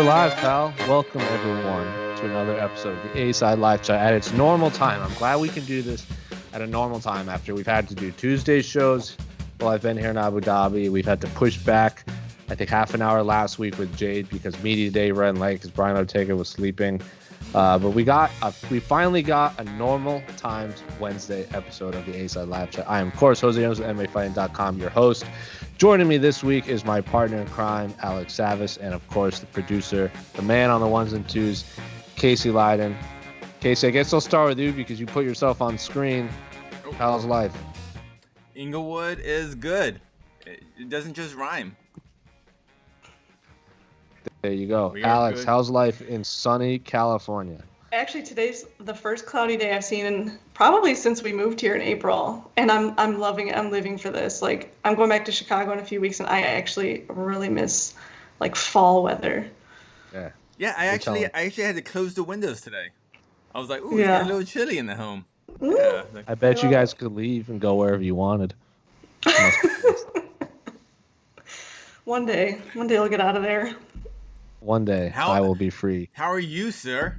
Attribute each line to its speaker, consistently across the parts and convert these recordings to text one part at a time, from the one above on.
Speaker 1: We're live, pal. Welcome, everyone, to another episode of the A-Side Live Chat at its normal time. I'm glad we can do this at a normal time after we've had to do Tuesday shows while I've been here in Abu Dhabi. We've had to push back, I think, half an hour last week with Jade because media day ran late because Brian Ortega was sleeping. But we finally got a normal timed Wednesday episode of the A-Side Live Chat. I am, of course, José Youngs of MMAfighting.com, your host. Joining me this week is my partner in crime, Alex Savas, and of course the producer, the man on the ones and twos, Casey Leydon. Casey, I guess I'll start with you because you put yourself on screen. How's life?
Speaker 2: Inglewood is good. It doesn't just rhyme.
Speaker 1: There you go. Alex, good. How's life in sunny California?
Speaker 3: Actually, today's the first cloudy day I've seen in probably since we moved here in April, and I'm loving it. I'm living for this. Like, I'm going back to Chicago in a few weeks, and I actually really miss like fall weather.
Speaker 2: Yeah. I actually had to close the windows today. I was like, ooh, it's getting a little chilly in the home. Yeah.
Speaker 1: I bet you guys could leave and go wherever you wanted.
Speaker 3: One day we'll get out of there.
Speaker 1: One day I will be free.
Speaker 2: How are you, sir?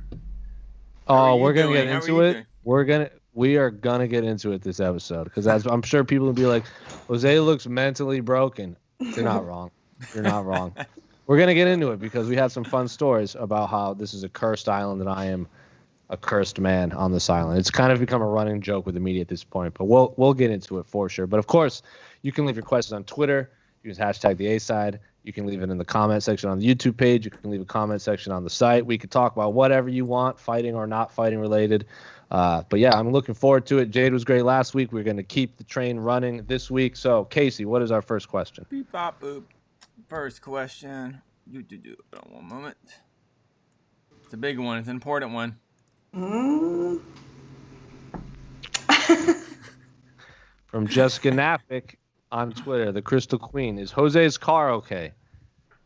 Speaker 1: Oh, we're gonna get into it. We are gonna get into it this episode because I'm sure people will be like, Jose looks mentally broken. You're not wrong. You're not wrong. We're gonna get into it because we have some fun stories about how this is a cursed island and I am a cursed man on this island. It's kind of become a running joke with the media at this point, but we'll get into it for sure. But of course, you can leave your questions on Twitter. You can hashtag the A-Side. You can leave it in the comment section on the YouTube page. You can leave a comment section on the site. We could talk about whatever you want, fighting or not fighting related. But yeah, I'm looking forward to it. Jade was great last week. We're going to keep the train running this week. So, Casey, what is our first question?
Speaker 2: Beep, bop, boop. First question. Hold on one moment. It's a big one. It's an important one.
Speaker 1: From Jessica Nafik on Twitter, the Crystal Queen. Is Jose's car okay?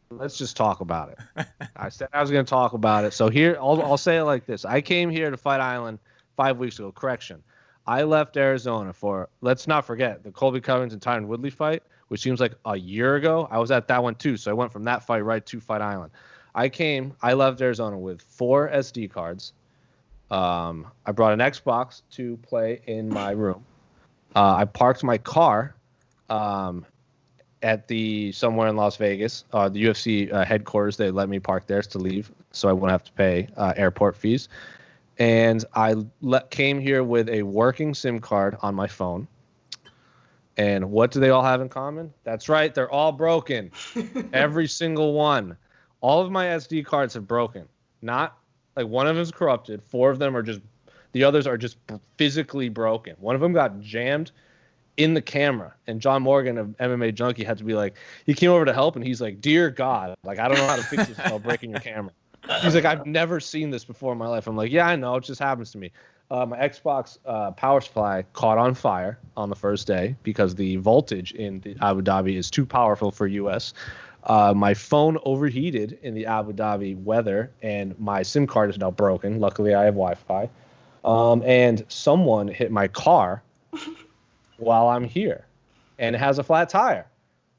Speaker 1: Let's just talk about it. I said I was going to talk about it. So here, I'll say it like this. I came here to Fight Island 5 weeks ago. Correction. I left Arizona for, let's not forget, the Colby Covington Tyron Woodley fight, which seems like a year ago. I was at that one too. So I went from that fight right to Fight Island. I left Arizona with 4 SD cards. I brought an Xbox to play in my room. I parked my car at somewhere in Las Vegas, the UFC headquarters. They let me park there to leave, so I wouldn't have to pay airport fees. And I came here with a working SIM card on my phone. And what do they all have in common? That's right, they're all broken. Every single one. All of my SD cards have broken. Not like one of them is corrupted. 4 of them are the others are just physically broken. One of them got jammed in the camera, and John Morgan of MMA Junkie had to be like, he came over to help, and he's like, dear God, like, I don't know how to fix this without breaking your camera. He's like, I've never seen this before in my life. I'm like, yeah, I know, it just happens to me. My Xbox power supply caught on fire on the first day because the voltage in the Abu Dhabi is too powerful for US. My phone overheated in the Abu Dhabi weather, and my SIM card is now broken. Luckily, I have Wi-Fi. And someone hit my car while I'm here, and it has a flat tire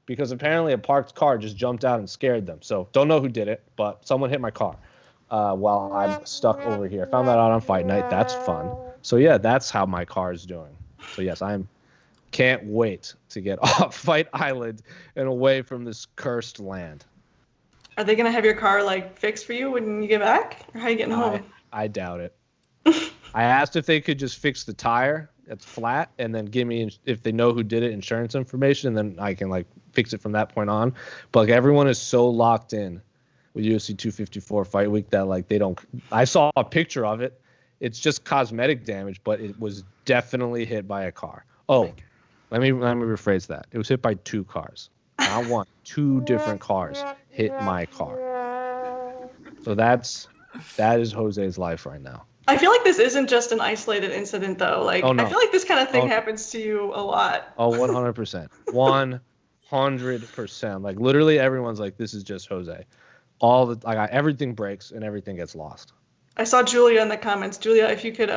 Speaker 1: because apparently a parked car just jumped out and scared them. So don't know who did it, but someone hit my car while I'm stuck over here. Found that out on fight night. That's fun. So yeah, that's how my car is doing. So yes, can't wait to get off Fight Island and away from this cursed land.
Speaker 3: Are they gonna have your car like fixed for you when you get back, or how are you getting home?
Speaker 1: I doubt it. I asked if they could just fix the tire that's flat and then give me, if they know who did it, insurance information, and then I can like fix it from that point on. But like, everyone is so locked in with UFC 254 fight week that like they don't. I saw a picture of it. It's just cosmetic damage, but it was definitely hit by a car. Oh, let me rephrase that. It was hit by 2 cars. Not one, 2 different cars hit my car. So that is Jose's life right now.
Speaker 3: I feel like this isn't just an isolated incident, though. Like,
Speaker 1: oh, no.
Speaker 3: I feel like this kind of thing happens to you a lot.
Speaker 1: Oh, 100%. 100%. Like, literally everyone's like, this is just Jose. Everything breaks and everything gets lost.
Speaker 3: I saw Julia in the comments. Julia, if you could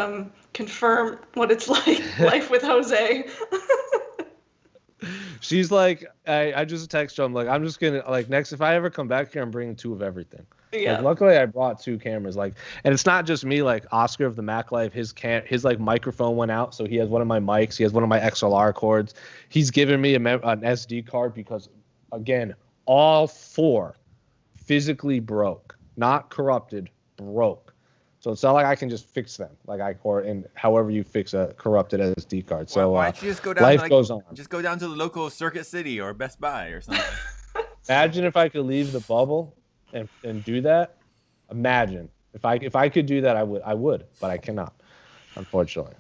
Speaker 3: confirm what it's like, life with Jose.
Speaker 1: She's like, I just text her. I'm like, I'm just going to, like, next, if I ever come back here, I'm bringing 2 of everything.
Speaker 3: Yeah.
Speaker 1: Like, luckily, I brought 2 cameras. Like, and it's not just me. Like Oscar of the Mac Life, his like microphone went out, so he has one of my mics. He has one of my XLR cords. He's given me an SD card because, again, all 4 physically broke, not corrupted, broke. So it's not like I can just fix them, and however you fix a corrupted SD card. So
Speaker 2: why don't you just go down?
Speaker 1: Life goes on.
Speaker 2: Just go down to the local Circuit City or Best Buy or something.
Speaker 1: Imagine if I could leave the bubble and do that. Imagine if I could do that, I would, but I cannot, unfortunately.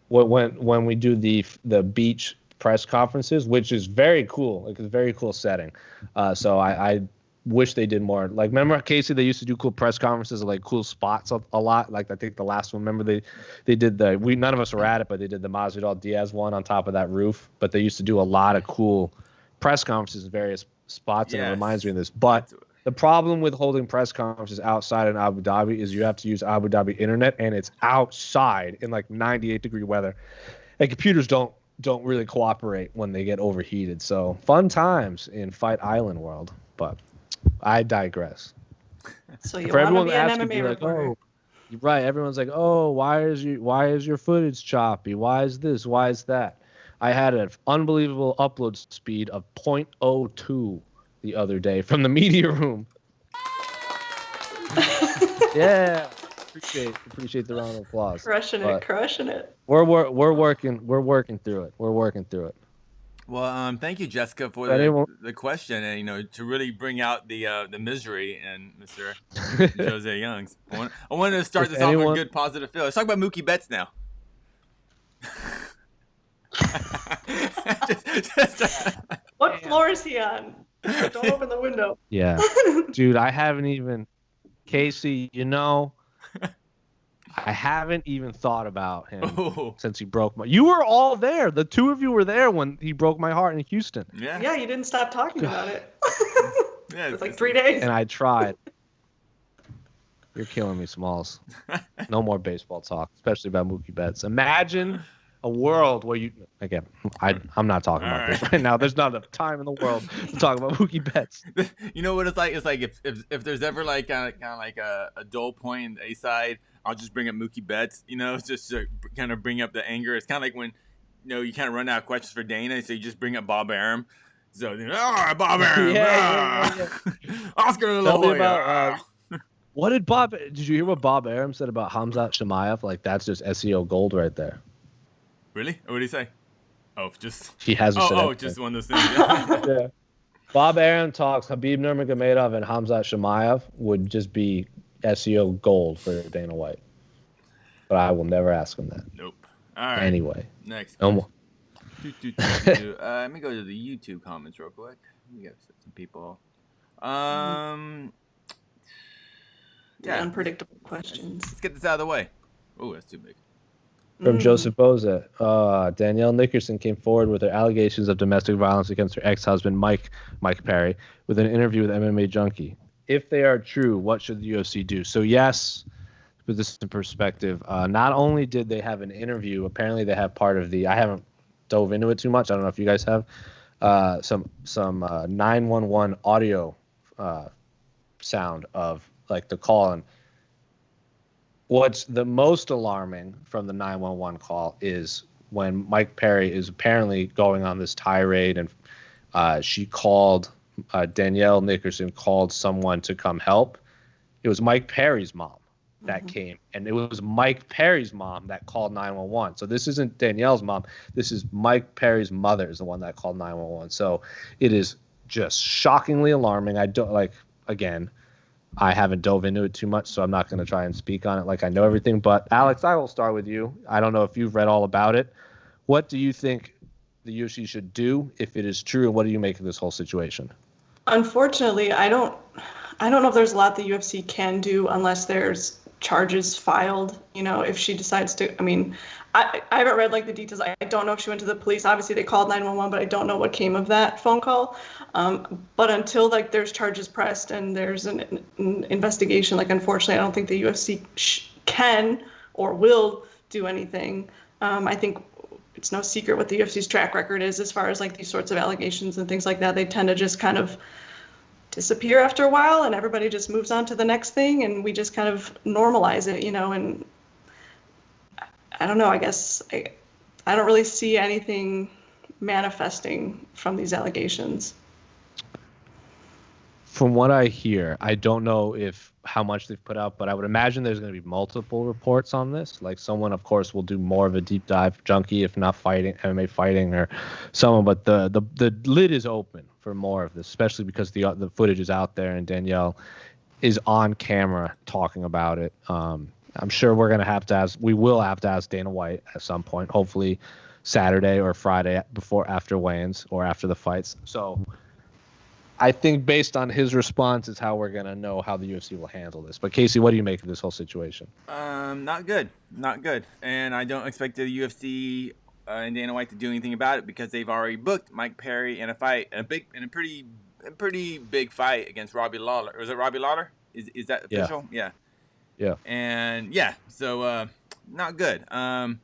Speaker 1: When we do the beach press conferences, which is very cool, like it's a very cool setting. So I wish they did more. Like, remember, Casey, they used to do cool press conferences at, like, cool spots a lot. Like, I think the last one, remember they did none of us were at it, but they did the Masvidal Diaz one on top of that roof. But they used to do a lot of cool press conferences in various spots, and it reminds me of this. But the problem with holding press conferences outside in Abu Dhabi is you have to use Abu Dhabi internet, and it's outside in like 98-degree weather, and computers don't really cooperate when they get overheated. So fun times in Fight Island world, but I digress.
Speaker 3: So you want to be an MMA reporter?
Speaker 1: Oh, right. Everyone's like, oh, why is your footage choppy? Why is this? Why is that? I had an unbelievable upload speed of 0.02 the other day from the media room. Yeah, appreciate the round of applause.
Speaker 3: Crushing it.
Speaker 1: We're working through it.
Speaker 2: Well, thank you, Jessica, for the question, and to really bring out the misery in Mr. José Youngs. I wanted to start this off with a good positive feel. Let's talk about Mookie Betts now.
Speaker 3: What floor is he on? Don't open the window.
Speaker 1: Yeah, dude, I haven't even, Casey. I haven't even thought about him since he broke my. You were all there. The 2 of you were there when he broke my heart in Houston.
Speaker 3: Yeah, you didn't stop talking about it.
Speaker 2: Yeah,
Speaker 3: it's like 3 days.
Speaker 1: And I tried. You're killing me, Smalls. No more baseball talk, especially about Mookie Betts. Imagine a world where I'm not talking about this right now. There's not enough time in the world to talk about Mookie Betts.
Speaker 2: You know what it's like? It's like if there's ever like kind of like a dull point in the A side, I'll just bring up Mookie Betts. Just to kind of bring up the anger. It's kind of like when you kind of run out of questions for Dana, so you just bring up Bob Arum. So Bob Arum,
Speaker 1: yeah.
Speaker 2: Oscar
Speaker 1: Tell me about what did you hear what Bob Arum said about Khamzat Chimaev? Like, that's just SEO gold right there.
Speaker 2: Really? What did he say? Oh, just
Speaker 1: he hasn't said anything.
Speaker 2: Just one of those things.
Speaker 1: Yeah. Bob Arum talks Khabib Nurmagomedov and Khamzat Chimaev would just be SEO gold for Dana White, but I will never ask him that.
Speaker 2: Nope. All right.
Speaker 1: Anyway,
Speaker 2: next.
Speaker 1: No more.
Speaker 2: Let me go to the YouTube comments real quick. We got some people.
Speaker 3: Yeah, unpredictable questions.
Speaker 2: Let's get this out of the way. Oh, that's too big.
Speaker 1: From Joseph Boza, Danielle Nickerson came forward with her allegations of domestic violence against her ex-husband Mike Perry with an interview with MMA Junkie. If they are true, what should the UFC do? So yes, to put this in perspective, not only did they have an interview, apparently they have part of the. I haven't dove into it too much. I don't know if you guys have some 911 audio sound of like the call. And what's the most alarming from the 911 call is when Mike Perry is apparently going on this tirade, and she called. Danielle Nickerson called someone to come help. It was Mike Perry's mom that came, and it was Mike Perry's mom that called 911. So this isn't Danielle's mom. This is Mike Perry's mother is the one that called 911. So it is just shockingly alarming. Again, I haven't dove into it too much, so I'm not going to try and speak on it like I know everything. But Alex, I will start with you. I don't know if you've read all about it. What do you think the UFC should do if it is true? What do you make of this whole situation?
Speaker 3: Unfortunately, I don't know if there's a lot the UFC can do unless there's charges filed. If she decides to, I haven't read like the details. I don't know if she went to the police. Obviously they called 911, but I don't know what came of that phone call. But until like there's charges pressed and there's an investigation, like unfortunately, I don't think the UFC can or will do anything. I think it's no secret what the UFC's track record is as far as like these sorts of allegations and things like that. They tend to just kind of disappear after a while, and everybody just moves on to the next thing, and we just kind of normalize it, and I don't know, I guess I don't really see anything manifesting from these allegations.
Speaker 1: From what I hear, I don't know how much they've put out, but I would imagine there's going to be multiple reports on this. Like someone, of course, will do more of a deep dive, Junkie, if not fighting, MMA fighting, or someone. But the lid is open for more of this, especially because the footage is out there and Danielle is on camera talking about it. I'm sure we will have to ask Dana White at some point, hopefully Saturday or Friday after weigh-ins or after the fights. So I think based on his response is how we're going to know how the UFC will handle this. But Casey, what do you make of this whole situation?
Speaker 2: Not good. And I don't expect the UFC and Dana White to do anything about it because they've already booked Mike Perry in a fight, a pretty big fight against Robbie Lawler. Was it Robbie Lawler? Is that official? Yeah. And so not good. I'm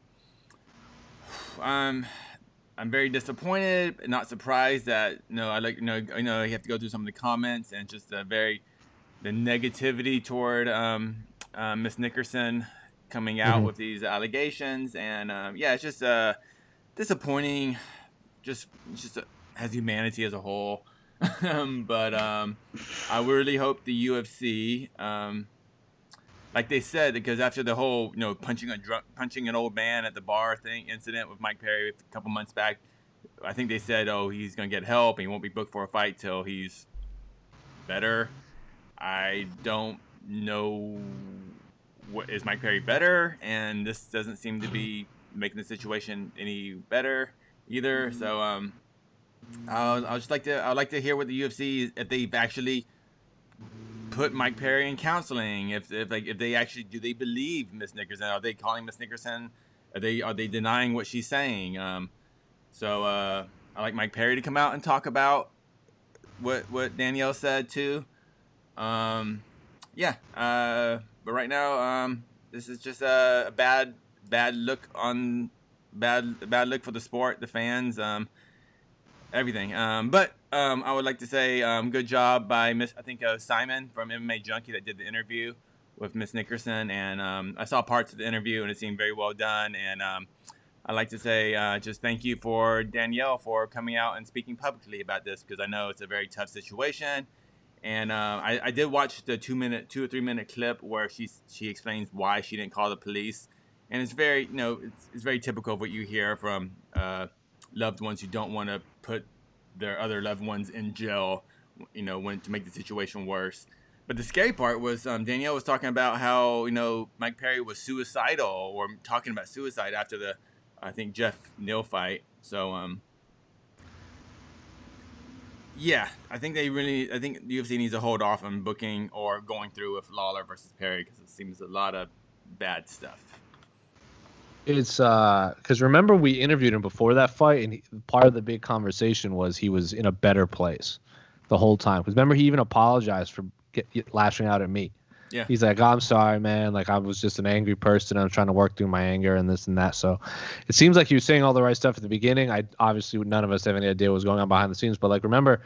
Speaker 2: very disappointed, not surprised that you have to go through some of the comments and just the negativity toward Miss Nickerson coming out with these allegations, and it's just disappointing, just as humanity as a whole. But I really hope the UFC, like they said, because after the whole punching an old man at the bar incident with Mike Perry a couple months back, I think they said, he's gonna get help and he won't be booked for a fight till he's better. I don't know, is Mike Perry better? And this doesn't seem to be making the situation any better either. So I'd like to hear what the UFC, if they've actually put Mike Perry in counseling, if they actually, do they believe Miss Nickerson? Are they calling Miss Nickerson? Are they denying what she's saying? So I like Mike Perry to come out and talk about what Danielle said too. But right now, this is just a bad look for the sport, the fans, everything. But I would like to say good job by Simon from MMA Junkie that did the interview with Miss Nickerson, and I saw parts of the interview and it seemed very well done. And I'd like to say just thank you for Danielle for coming out and speaking publicly about this, because I know it's a very tough situation. And I did watch the 2 or 3 minute clip where she explains why she didn't call the police, and it's very it's very typical of what you hear from loved ones who don't want to put their other loved ones in jail, when to make the situation worse. But the scary part was Danielle was talking about how Mike Perry was suicidal, or talking about suicide after the Jeff Neal fight. So I think the UFC needs to hold off on booking or going through with Lawler versus Perry, because it seems a lot of bad stuff.
Speaker 1: It's because remember we interviewed him before that fight, and part of the big conversation was he was in a better place the whole time. Because remember, he even apologized for lashing out at me.
Speaker 2: Yeah.
Speaker 1: He's like, I'm sorry, man. Like, I was just an angry person. I'm trying to work through my anger and this and that. So it seems like he was saying all the right stuff at the beginning. Obviously, none of us have any idea what was going on behind the scenes. But, like, remember,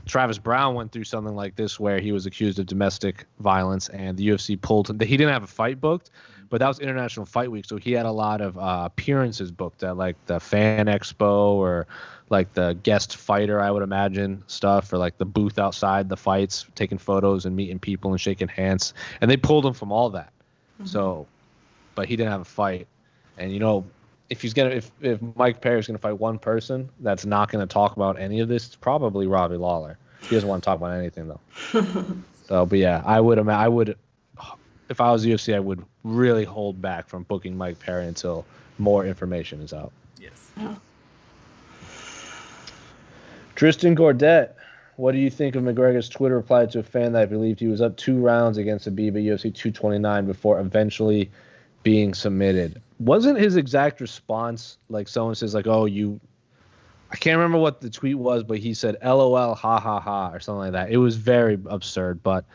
Speaker 1: Travis Brown went through something like this where he was accused of domestic violence, and the UFC pulled him. He didn't have a fight booked, but that was International Fight Week. So he had a lot of appearances booked at, like, the Fan Expo or, like, the guest fighter, I would imagine, stuff, or, like, the booth outside the fights, taking photos and meeting people and shaking hands. And they pulled him from all that. Mm-hmm. So, but he didn't have a fight. And, if Mike Perry's gonna fight one person that's not gonna talk about any of this, it's probably Robbie Lawler. He doesn't want to talk about anything though. So, but yeah, I would, if I was UFC, I would really hold back from booking Mike Perry until more information is out.
Speaker 2: Yes.
Speaker 3: Yeah.
Speaker 1: Tristan Gordet, what do you think of McGregor's Twitter reply to a fan that believed he was up 2 rounds against Khabib at UFC 229 before eventually being submitted? Wasn't his exact response like someone says like, I can't remember what the tweet was, but he said LOL ha ha ha or something like that. It was very absurd, but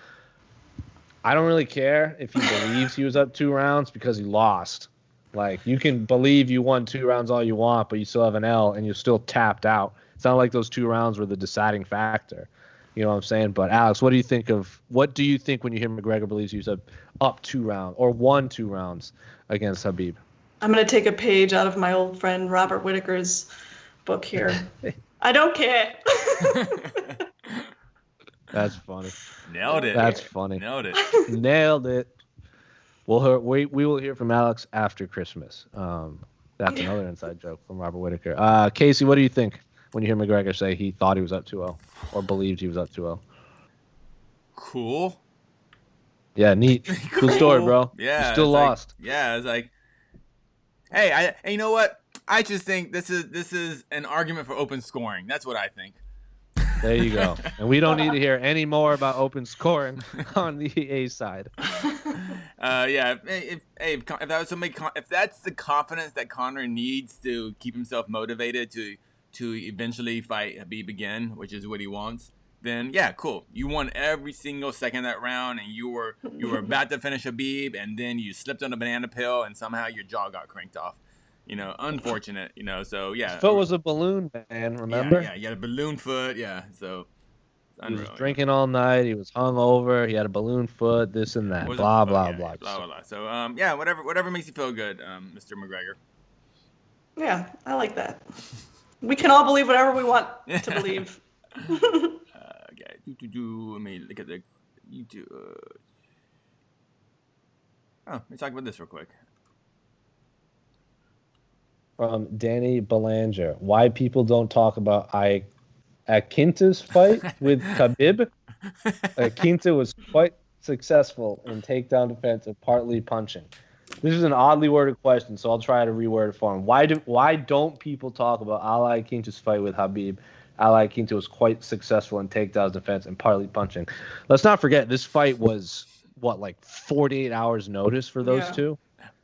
Speaker 1: I don't really care if he believes he was up 2 rounds because he lost. Like, you can believe you won 2 rounds all you want, but you still have an L and you're still tapped out. It's not like those 2 rounds were the deciding factor. You know what I'm saying? But Alex, what do you think when you hear McGregor believes he's up 2 rounds or won 2 rounds against Khabib?
Speaker 3: I'm going to take a page out of my old friend Robert Whittaker's book here. I don't care.
Speaker 1: That's funny.
Speaker 2: Nailed it.
Speaker 1: That's funny.
Speaker 2: Nailed it.
Speaker 1: Nailed it. We will hear from Alex after Christmas. That's another inside joke from Robert Whittaker. Casey, what do you think when you hear McGregor say he thought he was up 2-0 or believed he was up 2-0?
Speaker 2: Cool.
Speaker 1: Yeah, neat. Cool story, bro.
Speaker 2: Yeah.
Speaker 1: You still lost.
Speaker 2: Yeah, it's like, hey, you know what? I just think this is an argument for open scoring. That's what I think.
Speaker 1: There you go. And we don't need to hear any more about open scoring on the A side.
Speaker 2: Yeah. If that's the confidence that Conor needs to keep himself motivated to eventually fight Khabib again, which is what he wants, then yeah, cool. You won every single second of that round, and you were about to finish Khabib, and then you slipped on a banana peel, and somehow your jaw got cranked off. Unfortunate. So yeah.
Speaker 1: His foot was a balloon, man. Remember?
Speaker 2: Yeah. He had a balloon foot. Yeah. So.
Speaker 1: He was drinking all night. He was hungover. He had a balloon foot. This and that. Blah blah blah.
Speaker 2: So whatever makes you feel good, Mr. McGregor.
Speaker 3: Yeah, I like that. We can all believe whatever we want to believe.
Speaker 2: Okay. Let me look at the YouTube. Let me talk about this real quick.
Speaker 1: From Danny Belanger. Why people don't talk about Akinta's fight with Khabib? Akinta was quite successful in takedown defense and partly punching. This is an oddly worded question, so I'll try to reword it for him. Why don't people talk about Ali Akinta's fight with Khabib? Ali Akinta was quite successful in takedown defense and partly punching. Let's not forget, this fight was, 48 hours notice for those two?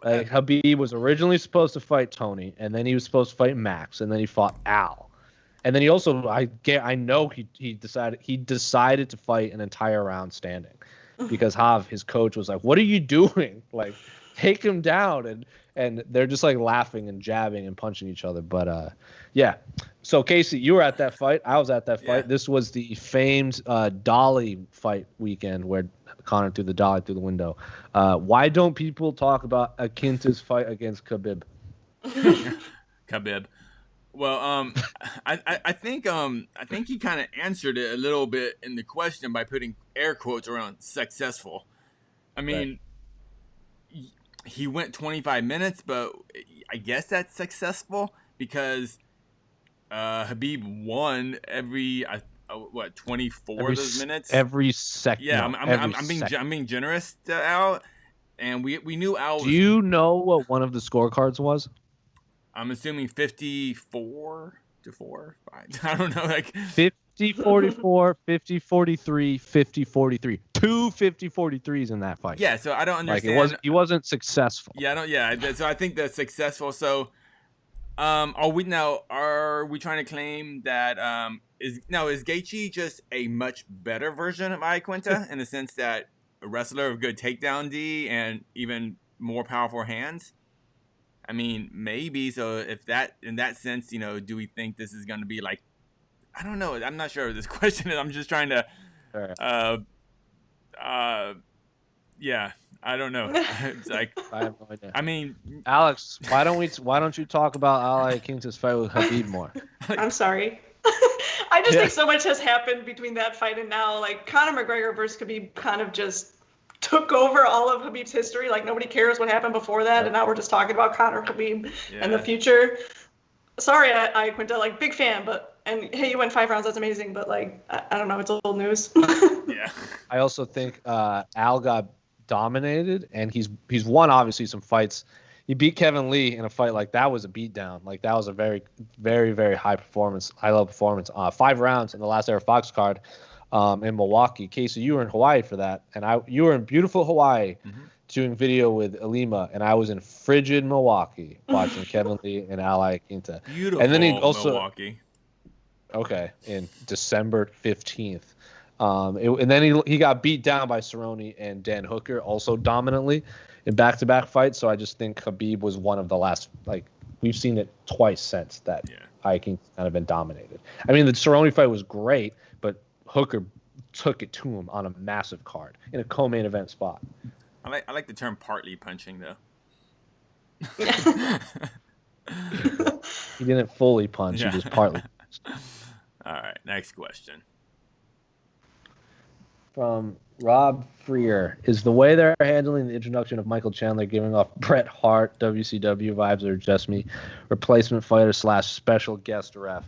Speaker 1: Khabib was originally supposed to fight Tony, and then he was supposed to fight Max, and then he fought Al. And then he also, I know he decided to fight an entire round standing because his coach was like, "What are you doing? Like, take him down." And they're just like laughing and jabbing and punching each other. But yeah. So Casey, you were at that fight. I was at that fight. Yeah. This was the famed dolly fight weekend where Conor threw the dolly through the window. Why don't people talk about Akinta's fight against Khabib?
Speaker 2: Khabib. Well, I think you kind of answered it a little bit in the question by putting air quotes around successful. I mean, he went 25 minutes, but I guess that's successful because Khabib won every 24 of those minutes. Every second. Yeah, I'm being generous to Al, and we knew Al.
Speaker 1: Do you know what one of the scorecards was?
Speaker 2: I'm assuming 54-4. I don't know, like
Speaker 1: 50-44, 50-43, 50-43. 2 50-43s in that fight.
Speaker 2: Yeah, so I don't understand.
Speaker 1: He wasn't successful.
Speaker 2: Yeah, so I think that's successful. So, are we trying to claim that is Gaethje just a much better version of Iaquinta in the sense that a wrestler of good takedown D and even more powerful hands? I mean, maybe. So if that, in that sense, do we think this is going to be like, I don't know. I'm not sure what this question is. I'm just trying to, yeah, I don't know. It's like,
Speaker 1: I have no idea.
Speaker 2: I mean,
Speaker 1: Alex, why don't you talk about Ali Akinta's fight with Khabib more?
Speaker 3: I'm sorry. I just think so much has happened between that fight and now. Like Conor McGregor versus Khabib kind of just took over all of Khabib's history. Like nobody cares what happened before that, and now we're just talking about Conor, Khabib, and the future. Sorry, Iaquinta, like big fan, and hey, you went 5 rounds, that's amazing, but like I don't know, it's old news.
Speaker 2: Yeah.
Speaker 1: I also think Al got dominated, and he's won obviously some fights. He beat Kevin Lee in a fight like that was a beatdown. Like that was a very, very, very high level performance. 5 rounds in the last ever Fox card. In Milwaukee. Casey, you were in Hawaii for that, and you were in beautiful Hawaii doing video with Alima, and I was in frigid Milwaukee watching Kevin Lee and Ali Akinta.
Speaker 2: Beautiful
Speaker 1: and then he also,
Speaker 2: Milwaukee.
Speaker 1: Okay, in December 15th. And then he got beat down by Cerrone and Dan Hooker also dominantly in back-to-back fights, so I just think Khabib was one of the last, like, we've seen it twice since that Akinta's kind of been dominated. I mean, the Cerrone fight was great, but Hooker took it to him on a massive card in a co-main event spot.
Speaker 2: I like the term partly punching though.
Speaker 1: He didn't fully punch.
Speaker 2: Yeah.
Speaker 1: He just partly punched.
Speaker 2: All right, next question.
Speaker 1: From Rob Freer, is the way they're handling the introduction of Michael Chandler giving off Bret Hart WCW vibes, or just me, replacement fighter / special guest ref?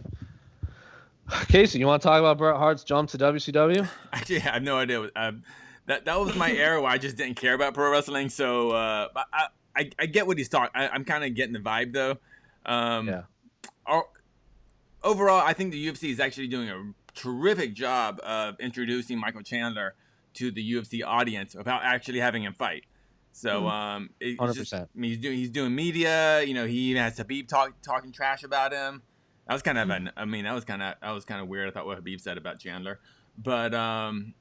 Speaker 1: Casey, you want to talk about Bret Hart's jump to WCW?
Speaker 2: Actually, I have no idea. That was my era where I just didn't care about pro wrestling. So I get what he's talking. I'm kind of getting the vibe though. Yeah. Overall, I think the UFC is actually doing a terrific job of introducing Michael Chandler to the UFC audience without actually having him fight. So
Speaker 1: 100%.
Speaker 2: He's doing media. You know, he even has Khabib talking trash about him. That was kind of that was kind of weird. I thought what Khabib said about Chandler, but actually,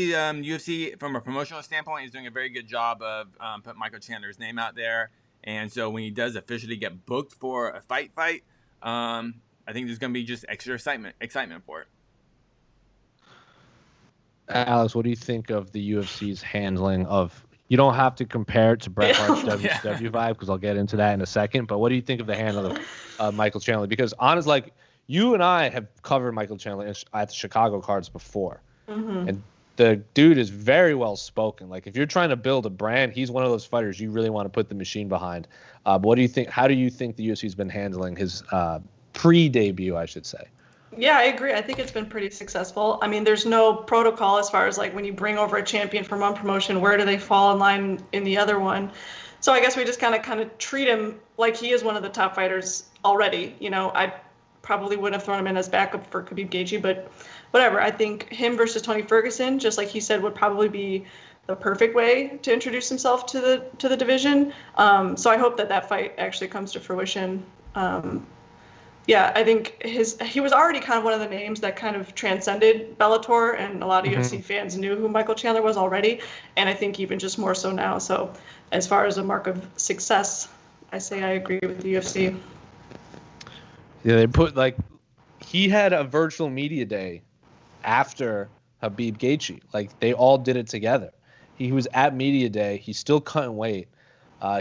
Speaker 2: UFC from a promotional standpoint is doing a very good job of putting Michael Chandler's name out there. And so when he does officially get booked for a fight, I think there's going to be just extra excitement for it.
Speaker 1: Alex, what do you think of the UFC's handling of? You don't have to compare it to Bret Hart's WCW vibe because I'll get into that in a second. But what do you think of the handling of Michael Chandler? Because honestly, like you and I have covered Michael Chandler at the Chicago cards before, and the dude is very well spoken. Like if you're trying to build a brand, he's one of those fighters you really want to put the machine behind. What do you think? How do you think the UFC's been handling his pre-debut, I should say?
Speaker 3: Yeah, I agree. I think it's been pretty successful. I mean, there's no protocol as far as like when you bring over a champion from one promotion, where do they fall in line in the other one? So I guess we just kind of treat him like he is one of the top fighters already. You know, I probably wouldn't have thrown him in as backup for Khabib Gaethje, but whatever. I think him versus Tony Ferguson, just like he said, would probably be the perfect way to introduce himself to the division. So I hope that fight actually comes to fruition. Yeah, I think he was already kind of one of the names that kind of transcended Bellator, and a lot of UFC fans knew who Michael Chandler was already, and I think even just more so now. So as far as a mark of success, I say I agree with the UFC.
Speaker 1: Yeah, they put he had a virtual media day after Khabib Gaethje. Like they all did it together. He was at media day. He's still cutting weight.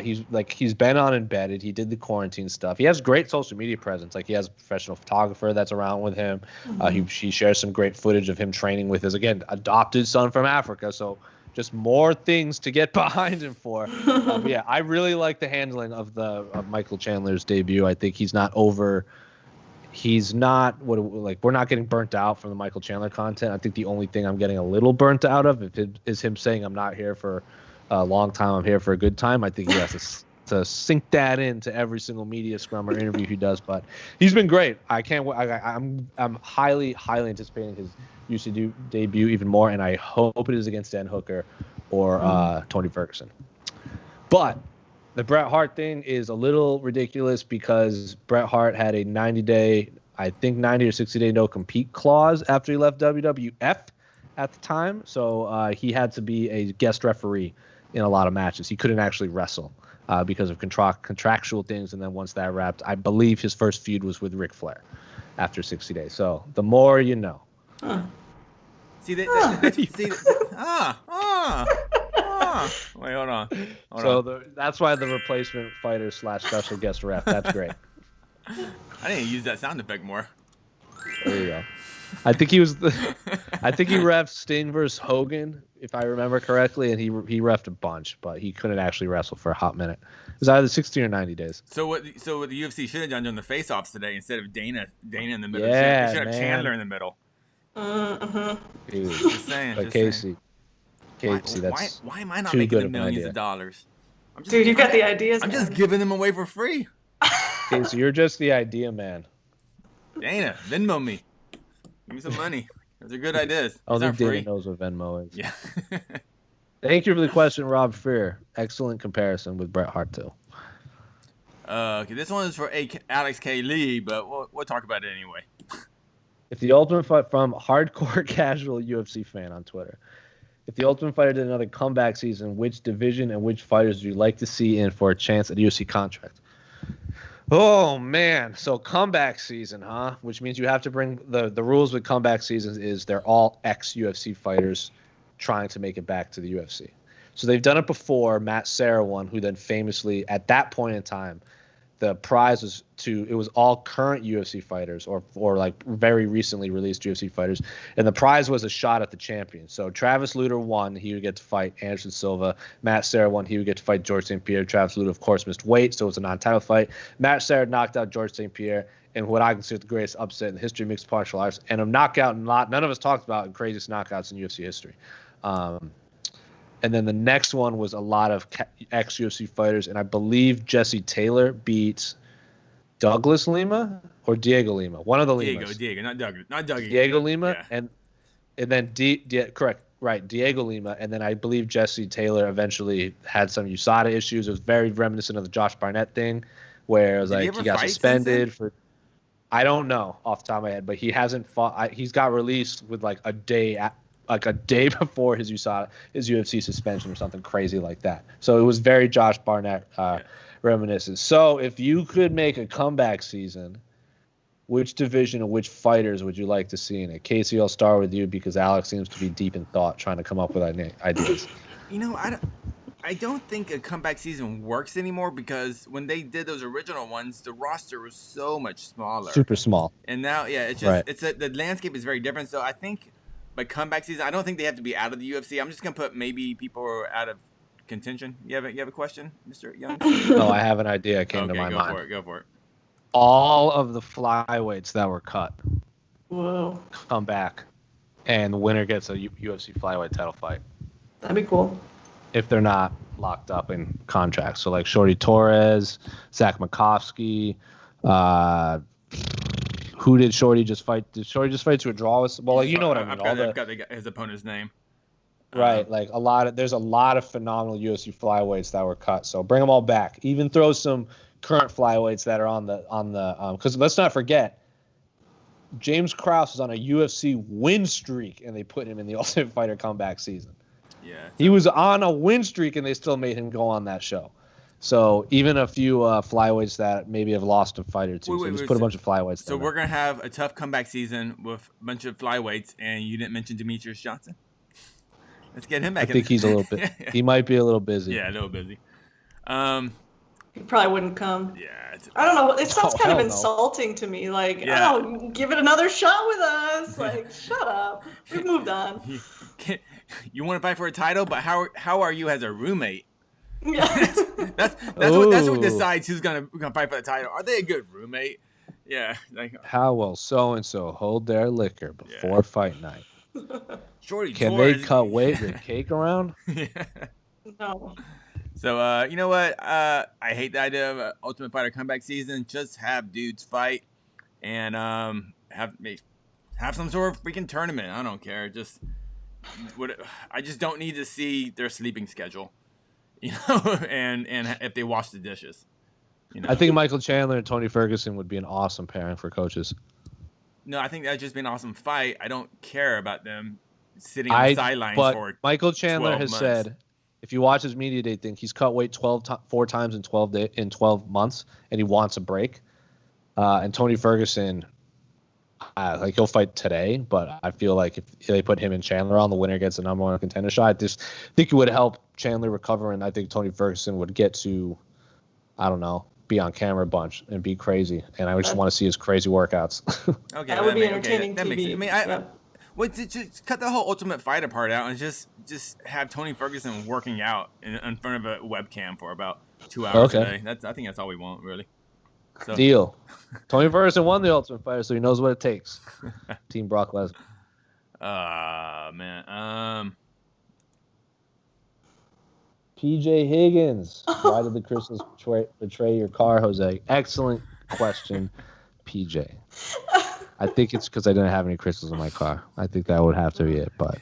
Speaker 1: He's been on embedded. He did the quarantine stuff. He has great social media presence. Like he has a professional photographer that's around with him. He shares some great footage of him training with his adopted son from Africa. So just more things to get behind him for. Yeah, I really like the handling of Michael Chandler's debut. I think he's not over. He's not we're not getting burnt out from the Michael Chandler content. I think the only thing I'm getting a little burnt out of is him saying I'm not here for a long time, I'm here for a good time. I think he has to sink that into every single media scrum or interview he does. But he's been great. I can't. I'm highly anticipating his UFC debut even more, and I hope it is against Dan Hooker or Tony Ferguson. But the Bret Hart thing is a little ridiculous because Bret Hart had a 90-day, I think 90 or 60-day no compete clause after he left WWF at the time. So he had to be a guest referee in a lot of matches. He couldn't actually wrestle because of contractual things. And then once that wrapped, I believe his first feud was with Ric Flair after 60 days. So the more you know.
Speaker 2: See, Wait, hold on.
Speaker 1: That's why the replacement fighter / special guest ref. That's great.
Speaker 2: I didn't use that sound effect more.
Speaker 1: There you go. I think he reffed Sting versus Hogan, if I remember correctly, and he reffed a bunch, but he couldn't actually wrestle for a hot minute. It was either 60 or 90 days.
Speaker 2: So what the UFC should have done during the face-offs today, instead of Dana in the middle,
Speaker 1: yeah,
Speaker 2: they should have Chandler in the middle.
Speaker 1: Dude,
Speaker 2: just saying.
Speaker 1: But Casey, that's
Speaker 2: why am I not
Speaker 1: too
Speaker 2: making
Speaker 1: good
Speaker 2: the
Speaker 1: of an
Speaker 2: millions
Speaker 1: idea.
Speaker 2: of dollars?
Speaker 3: Dude, you got the ideas.
Speaker 2: I'm just giving them away for free.
Speaker 1: Casey, you're just the idea man.
Speaker 2: Dana, Venmo me. Give me some money. Those are good ideas.
Speaker 1: Only Dana knows what Venmo is.
Speaker 2: Yeah.
Speaker 1: Thank you for the question, Rob Freer. Excellent comparison with Bret Hart too.
Speaker 2: Okay, this one is for Alex K. Lee, but we'll talk about it anyway.
Speaker 1: If the Ultimate Fight from hardcore casual UFC fan on Twitter. If the Ultimate Fighter did another comeback season, which division and which fighters would you like to see in for a chance at a UFC contract? Oh man, so comeback season, huh? Which means you have to bring the rules with comeback seasons is they're all ex-UFC fighters trying to make it back to the UFC. So they've done it before. Matt Serra won, who then famously at that point in time, the prize was it was all current UFC fighters or like very recently released UFC fighters, and the prize was a shot at the champion. So Travis Lutter won, he would get to fight Anderson Silva. Matt Serra won, he would get to fight George St. Pierre. Travis Lutter, of course, missed weight, so it was a non-title fight. Matt Serra knocked out George St. Pierre in what I consider the greatest upset in the history of mixed martial arts, and a knockout none of us talked about in craziest knockouts in UFC history. And then the next one was a lot of ex-UFC fighters, and I believe Jesse Taylor beat Douglas Lima or Diego Lima, one of the Limas.
Speaker 2: Diego, not Douglas.
Speaker 1: Diego Lima,
Speaker 2: yeah.
Speaker 1: and then correct, right, Diego Lima, and then I believe Jesse Taylor eventually had some USADA issues. It was very reminiscent of the Josh Barnett thing, where it was like he got suspended for. I don't know off the top of my head, but he hasn't fought. He's got released with like a day before his UFC suspension or something crazy like that. So it was very Josh Barnett reminiscent. So if you could make a comeback season, which division and which fighters would you like to see in it? Casey, I'll start with you because Alex seems to be deep in thought trying to come up with ideas.
Speaker 2: I don't think a comeback season works anymore because when they did those original ones, the roster was so much smaller.
Speaker 1: Super small.
Speaker 2: And now, it's just the landscape is very different. So I think by comeback season, I don't think they have to be out of the UFC. I'm just gonna put maybe people are out of contention. You have a question, Mr. Young?
Speaker 1: No, I have an idea. It came to my mind.
Speaker 2: Go for it.
Speaker 1: All of the flyweights that were cut, come back, and the winner gets a UFC flyweight title fight.
Speaker 3: That'd be cool.
Speaker 1: If they're not locked up in contracts, so like Shorty Torres, Zach Makovsky, who did Shorty just fight? Did Shorty just fight to a draw? Well, like, you know what I mean.
Speaker 2: I've got his opponent's name.
Speaker 1: Right, like there's a lot of phenomenal UFC flyweights that were cut. So bring them all back. Even throw some current flyweights that are on the because let's not forget, James Krause is on a UFC win streak, and they put him in the Ultimate Fighter comeback season.
Speaker 2: Yeah,
Speaker 1: he was on a win streak, and they still made him go on that show. So even a few flyweights that maybe have lost a fight or two. So just put a bunch of flyweights.
Speaker 2: So we're gonna have a tough comeback season with a bunch of flyweights, and you didn't mention Demetrius Johnson. Let's get him back.
Speaker 1: I think he's a little bit. He might be a little busy.
Speaker 2: Yeah, a little busy.
Speaker 3: He probably wouldn't come.
Speaker 2: Yeah.
Speaker 3: I don't know. It sounds kind of insulting to me. Like, give it another shot with us. Like, shut up. We've moved on.
Speaker 2: You want to fight for a title, but how are you as a roommate?
Speaker 3: Yeah.
Speaker 2: that's what decides who's gonna fight for the title. Are they a good roommate? Yeah. Like,
Speaker 1: how will so and so hold their liquor before fight night?
Speaker 2: Shorty,
Speaker 1: can they cut weight with cake around?
Speaker 2: Yeah.
Speaker 3: No.
Speaker 2: So you know what? I hate the idea of an Ultimate Fighter comeback season. Just have dudes fight and have some sort of freaking tournament. I don't care. I just don't need to see their sleeping schedule, you know, and if they wash the dishes. You know? I
Speaker 1: think Michael Chandler and Tony Ferguson would be an awesome pairing for coaches.
Speaker 2: No, I think that'd just be an awesome fight. I don't care about them sitting on the sidelines for
Speaker 1: Michael Chandler has
Speaker 2: months.
Speaker 1: said, if you watch his media day thing, he's cut weight 4 times in 12 months, and he wants a break. And Tony Ferguson, like he'll fight today, but I feel like if they put him and Chandler on, the winner gets the number 1 contender shot. I just think it would help Chandler recover, and I think Tony Ferguson would get to, I don't know, be on camera a bunch and be crazy. And I just want to see his crazy workants.
Speaker 2: Okay,
Speaker 3: that would be entertaining TV.
Speaker 2: Makes sense. I mean, just cut the whole Ultimate Fighter part out and just have Tony Ferguson working out in front of a webcam for about 2 hours a day. I think that's all we want, really. So.
Speaker 1: Deal. Tony Ferguson won the Ultimate Fighter, so he knows what it takes. Team Brock Lesnar.
Speaker 2: Man.
Speaker 1: PJ Higgins. Why did the crystals betray your car, Jose? Excellent question, PJ. I think it's because I didn't have any crystals in my car. I think that would have to be it, but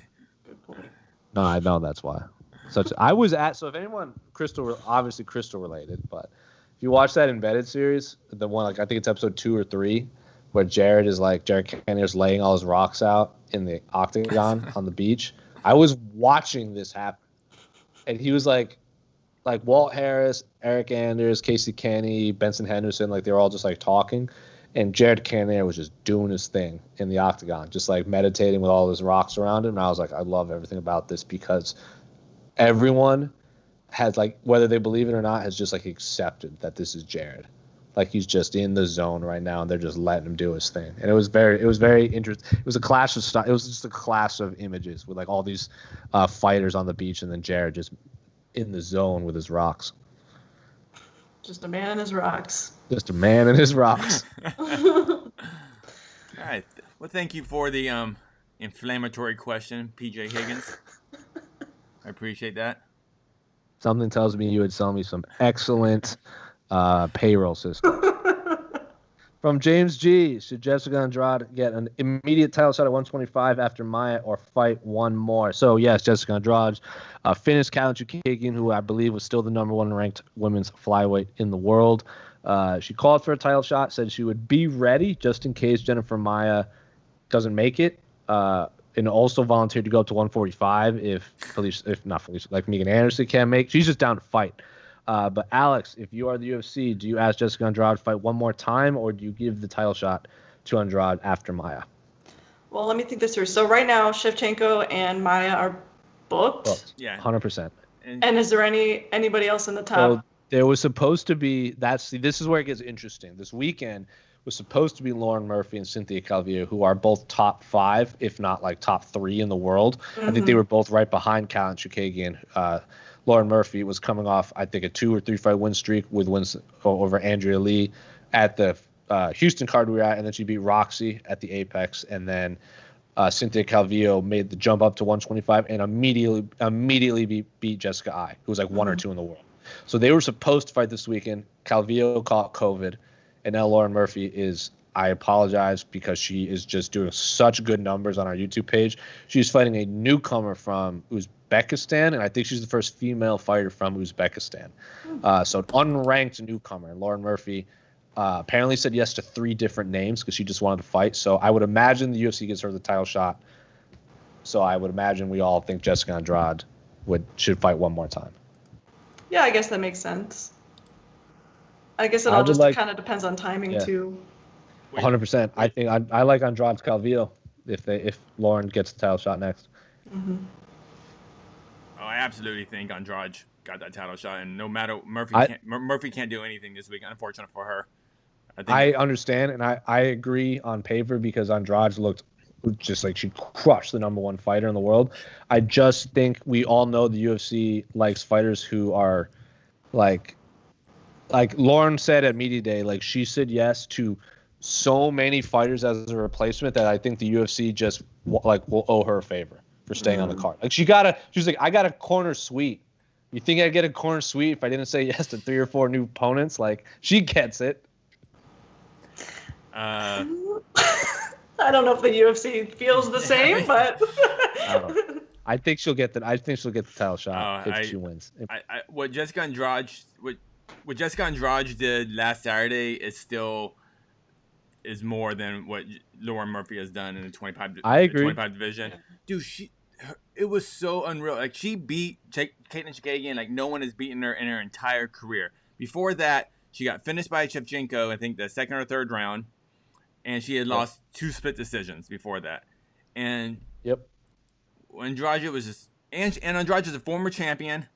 Speaker 1: no, I know that's why. So if anyone obviously crystal related, but if you watch that Embedded series, the one I think it's episode 2 or 3, where Jared Cannonier is laying all his rocks out in the octagon on the beach. I was watching this happen, and he was like, like Walt Harris, Eric Anders, Casey Kenny, Benson Henderson, like they were all just like talking, and Jared Cannonier was just doing his thing in the octagon, just like meditating with all his rocks around him. And I was like, I love everything about this because everyone has, like, whether they believe it or not, has just like accepted that this is Jared. Like he's just in the zone right now, and they're just letting him do his thing. And it was very interesting. It was a clash of style. It was just a clash of images with like all these fighters on the beach, and then Jared just in the zone with his rocks.
Speaker 3: Just a man and his rocks.
Speaker 1: Just a man and his rocks.
Speaker 2: All right. Well, thank you for the inflammatory question, PJ Higgins. I appreciate that.
Speaker 1: Something tells me you would sell me some excellent payroll system. From James G. Should Jessica Andrade get an immediate title shot at 125 after Maya, or fight one more? So, yes, Jessica Andrade finished Callum Chukagian, who I believe was still the number one ranked women's flyweight in the world. She called for a title shot, said she would be ready just in case Jennifer Maya doesn't make it, and also volunteered to go up to 145 if Megan Anderson can't make. She's just down to fight. But Alex, if you are the UFC, do you ask Jessica Andrade to fight one more time, or do you give the title shot to Andrade after Maya?
Speaker 3: Well, let me think this through. So right now, Shevchenko and Maya are booked.
Speaker 2: Yeah,
Speaker 1: 100%.
Speaker 3: And is there anybody else in the top?
Speaker 1: So there was supposed to be. This is where it gets interesting. This weekend was supposed to be Lauren Murphy and Cynthia Calvillo, who are both top 5, if not like top 3 in the world. Mm-hmm. I think they were both right behind Callum Chukagian. Lauren Murphy was coming off, I think, a 2 or 3 fight win streak with wins over Andrea Lee at the Houston card we were at, and then she beat Roxy at the Apex, and then Cynthia Calvillo made the jump up to 125 and immediately beat Jessica I, who was like 1 or 2 in the world. So they were supposed to fight this weekend. Calvillo caught COVID, and now Lauren Murphy is. I apologize because she is just doing such good numbers on our YouTube page. She's fighting a newcomer from Uzbekistan, and I think she's the first female fighter from Uzbekistan. So an unranked newcomer. And Lauren Murphy apparently said yes to 3 different names because she just wanted to fight. So I would imagine the UFC gives her the title shot. So I would imagine we all think Jessica Andrade should fight one more time.
Speaker 3: Yeah, I guess that makes sense. I guess it all just kind of depends on timing too.
Speaker 1: 100%. I think I like Andrade Calvillo if Lauren gets the title shot next.
Speaker 3: Mm-hmm.
Speaker 2: Oh, I absolutely think Andrade got that title shot, and no matter Murphy can't do anything this week. Unfortunate for her.
Speaker 1: I understand, and I agree on paper because Andrade looked just like she crushed the number 1 fighter in the world. I just think we all know the UFC likes fighters who are like Lauren said at Media Day, like she said yes to so many fighters as a replacement that I think the UFC just will owe her a favor for staying on the card. Like she was like, I got a corner suite. You think I'd get a corner suite if I didn't say yes to 3 or 4 new opponents? Like she gets it.
Speaker 3: I don't know if the UFC feels the same, but
Speaker 1: I think she'll get the title shot if she wins.
Speaker 2: What Jessica Andrade did last Saturday is more than what Lauren Murphy has done in the 25 division. Dude, it was so unreal. Like she beat Caitlin Chukagian like no one has beaten her in her entire career. Before that, she got finished by Shevchenko, I think the 2nd or 3rd round, and she had lost 2 split decisions before that. And Andrade was just and Andrade is a former champion,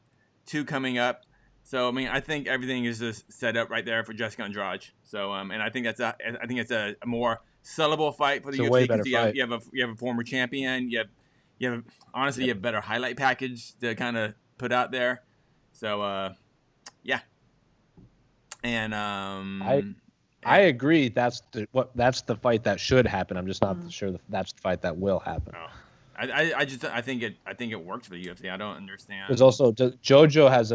Speaker 2: 2 coming up. So I mean, I think everything is just set up right there for Jessica Andrade. So and I think it's a more sellable fight for the UFC because you have a former champion. You have honestly you have a better highlight package to kind of put out there. So yeah. And
Speaker 1: I agree. That's the fight that should happen. I'm just not sure that's the fight that will happen.
Speaker 2: Oh. I think it worked for the UFC. I don't understand.
Speaker 1: There's also JoJo has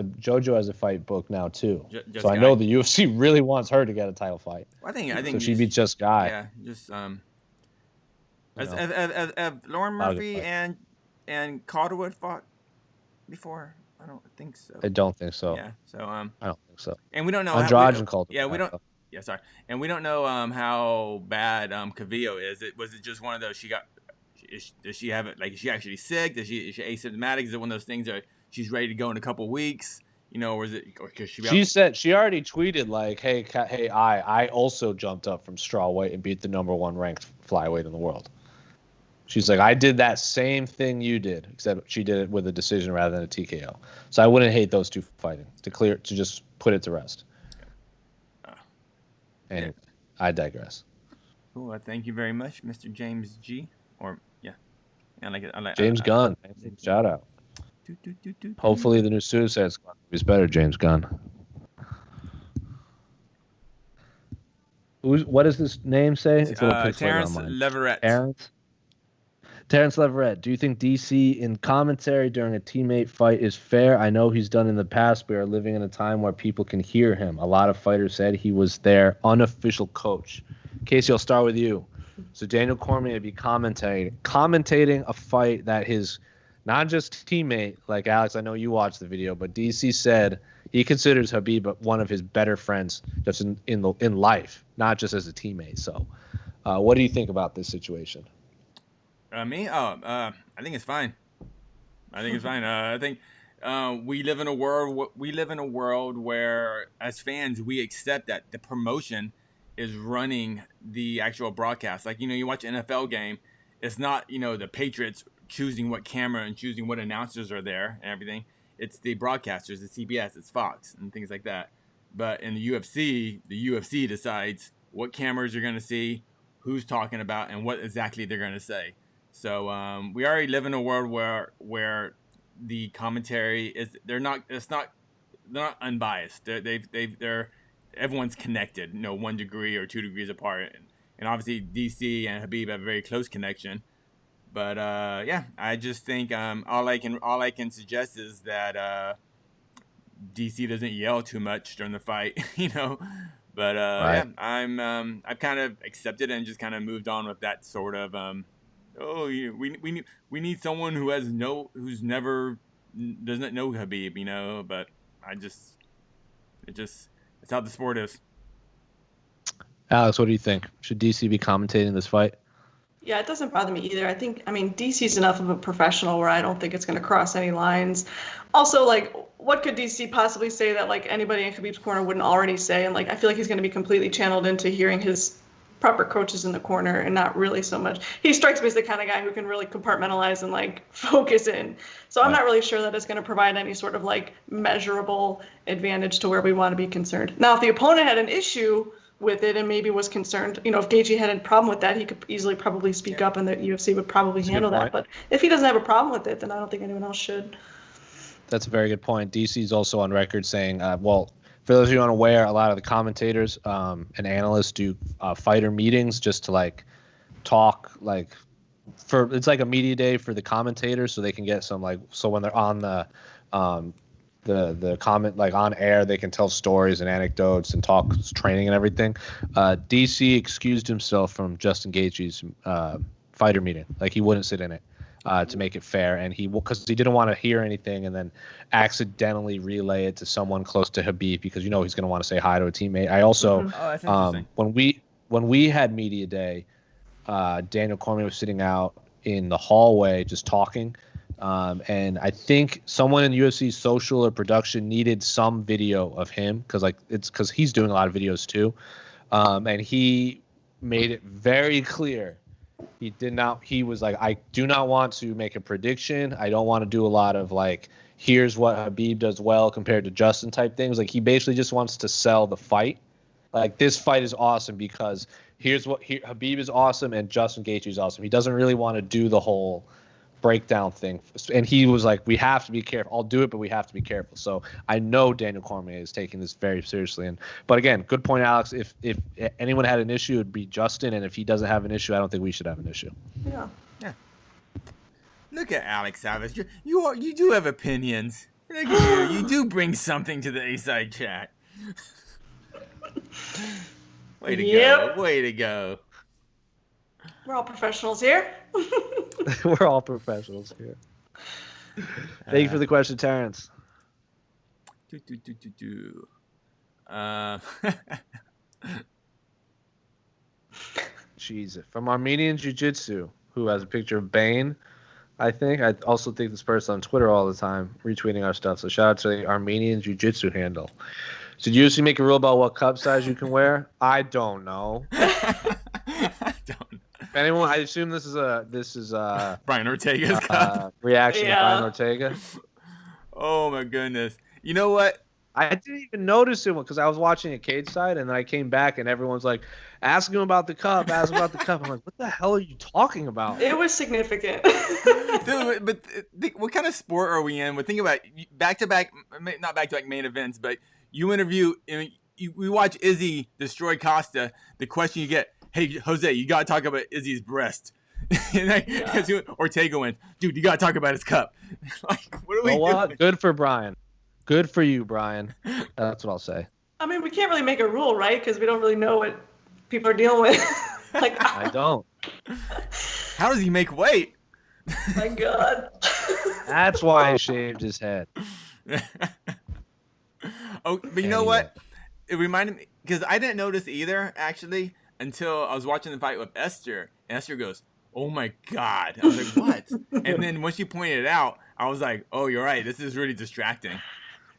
Speaker 1: a fight book now too. So I know the UFC really wants her to get a title fight.
Speaker 2: I think
Speaker 1: so she beats Just Guy.
Speaker 2: Yeah, just have Lauren Murphy and Calderwood fought before? I don't think so.
Speaker 1: I don't think so.
Speaker 2: Yeah. So
Speaker 1: I don't think so.
Speaker 2: And we don't know
Speaker 1: Andrade and Calderwood.
Speaker 2: Yeah, we don't. Yeah, sorry. And we don't know how bad Calvillo is. Was it just one of those does she have it? Like, is she actually sick? Is she asymptomatic? Is it one of those things that she's ready to go in a couple of weeks? You know, or is it? Or could
Speaker 1: she said she already tweeted like, "Hey, I also jumped up from strawweight and beat the #1 ranked flyweight in the world." She's like, "I did that same thing you did, except she did it with a decision rather than a TKO." So I wouldn't hate those two fighting to just put it to rest. Anyway, I digress.
Speaker 2: Cool. Thank you very much, Mr. James G. Or yeah, I like it.
Speaker 1: James Gunn. Shout out. Hopefully the new Suicide Squad is better, James Gunn. What does this name say? It's a little pixelated
Speaker 2: Terrence
Speaker 1: on mine.
Speaker 2: Leverett.
Speaker 1: Terrence Leverett. Do you think DC in commentary during a teammate fight is fair? I know he's done in the past. We are living in a time where people can hear him. A lot of fighters said he was their unofficial coach. Casey, I'll start with you. So Daniel Cormier would be commentating a fight that his not just teammate, like Alex, I know you watched the video, but DC said he considers Khabib one of his better friends just in life, not just as a teammate. So what do you think about this situation?
Speaker 2: I think it's fine. I think we live in a world where, as fans, we accept that the promotion is running the actual broadcast. Like, you watch an NFL game, it's not, the Patriots choosing what camera and choosing what announcers are there and everything. It's the broadcasters, it's CBS, it's Fox, and things like that. But in the UFC decides what cameras you're going to see, who's talking about, and what exactly they're going to say. So we already live in a world where the commentary they're not unbiased. They're everyone's connected, 1 degree or 2 degrees apart, and obviously DC and Khabib have a very close connection. But I just think all I can suggest is that DC doesn't yell too much during the fight, But
Speaker 1: right.
Speaker 2: I've kind of accepted it and just kind of moved on with that sort of we need someone who's never doesn't know Khabib, but it's how the sport is.
Speaker 1: Alex, what do you think? Should DC be commentating this fight?
Speaker 3: Yeah, it doesn't bother me either. DC's enough of a professional where I don't think it's going to cross any lines. Also, what could DC possibly say that, anybody in Khabib's corner wouldn't already say? And, I feel like he's going to be completely channeled into hearing his proper coaches in the corner and not really so much. He strikes me as the kind of guy who can really compartmentalize and, focus in. So I'm not really sure that it's going to provide any sort of, measurable advantage to where we want to be concerned. Now, if the opponent had an issue with it and maybe was concerned, if Gaethje had a problem with that, he could easily probably speak up and the UFC would probably handle that. But if he doesn't have a problem with it, then I don't think anyone else should.
Speaker 1: That's a very good point. DC's also on record saying, for those of you unaware, a lot of the commentators and analysts do fighter meetings just to talk it's like a media day for the commentators, so they can get some so when they're on the comment on air, they can tell stories and anecdotes and talk training and everything. DC excused himself from Justin Gaethje's fighter meeting, he wouldn't sit in it. To make it fair, and because he didn't want to hear anything and then accidentally relay it to someone close to Khabib, because he's going to want to say hi to a teammate. I also
Speaker 2: that's interesting.
Speaker 1: When we had media day, Daniel Cormier was sitting out in the hallway just talking, and I think someone in UFC's social or production needed some video of him because he's doing a lot of videos too, and he made it very clear. He was like, I do not want to make a prediction. I don't want to do a lot of here's what Khabib does well compared to Justin type things. He basically just wants to sell the fight. This fight is awesome because Khabib is awesome and Justin Gaethje is awesome. He doesn't really want to do the whole breakdown thing. And he was like, we have to be careful. I'll do it, but we have to be careful. So I know Daniel Cormier is taking this very seriously. But again, good point, Alex. If anyone had an issue, it would be Justin. And if he doesn't have an issue, I don't think we should have an issue.
Speaker 3: Yeah.
Speaker 2: Look at Alex Savas. You do have opinions. Look at you. You do bring something to the A-side chat. Way to go. Way to go.
Speaker 3: We're all professionals here.
Speaker 1: We're all professionals here. Thank you for the question, Terrence. Jesus. From Armenian Jiu-Jitsu, who has a picture of Bane. I think. I also think this person on Twitter all the time, retweeting our stuff. So shout out to the Armenian Jiu-Jitsu handle. Did you usually make a rule about what cup size you can wear? I don't know.
Speaker 2: I don't.
Speaker 1: Anyone? I assume this is
Speaker 2: Brian Ortega's cup.
Speaker 1: Reaction to Brian Ortega.
Speaker 2: Oh my goodness! You know what?
Speaker 1: I didn't even notice it because I was watching a cage side, and then I came back, and everyone's like, "Ask him about the cup. Ask him about the cup." I'm like, "What the hell are you talking about?"
Speaker 3: It was significant.
Speaker 2: Dude, but what kind of sport are we in? We're thinking about back-to-back, not back-to-back main events, but you interview, we watch Izzy destroy Costa. The question you get, "Hey, Jose, you got to talk about Izzy's breast." And Ortega wins, "Dude, you got to talk about his cup." Like, what are we doing?
Speaker 1: Good for Brian. Good for you, Brian. That's what I'll say.
Speaker 3: I mean, we can't really make a rule, right? Because we don't really know what people are dealing with.
Speaker 1: I don't.
Speaker 2: How does he make weight?
Speaker 3: My God.
Speaker 1: That's why he shaved his head.
Speaker 2: Oh, but you know what? It reminded me, because I didn't notice either, actually, until I was watching the fight with Esther. And Esther goes, "Oh my God." I was like, "What?" And then when she pointed it out, I was like, "Oh, you're right. This is really distracting."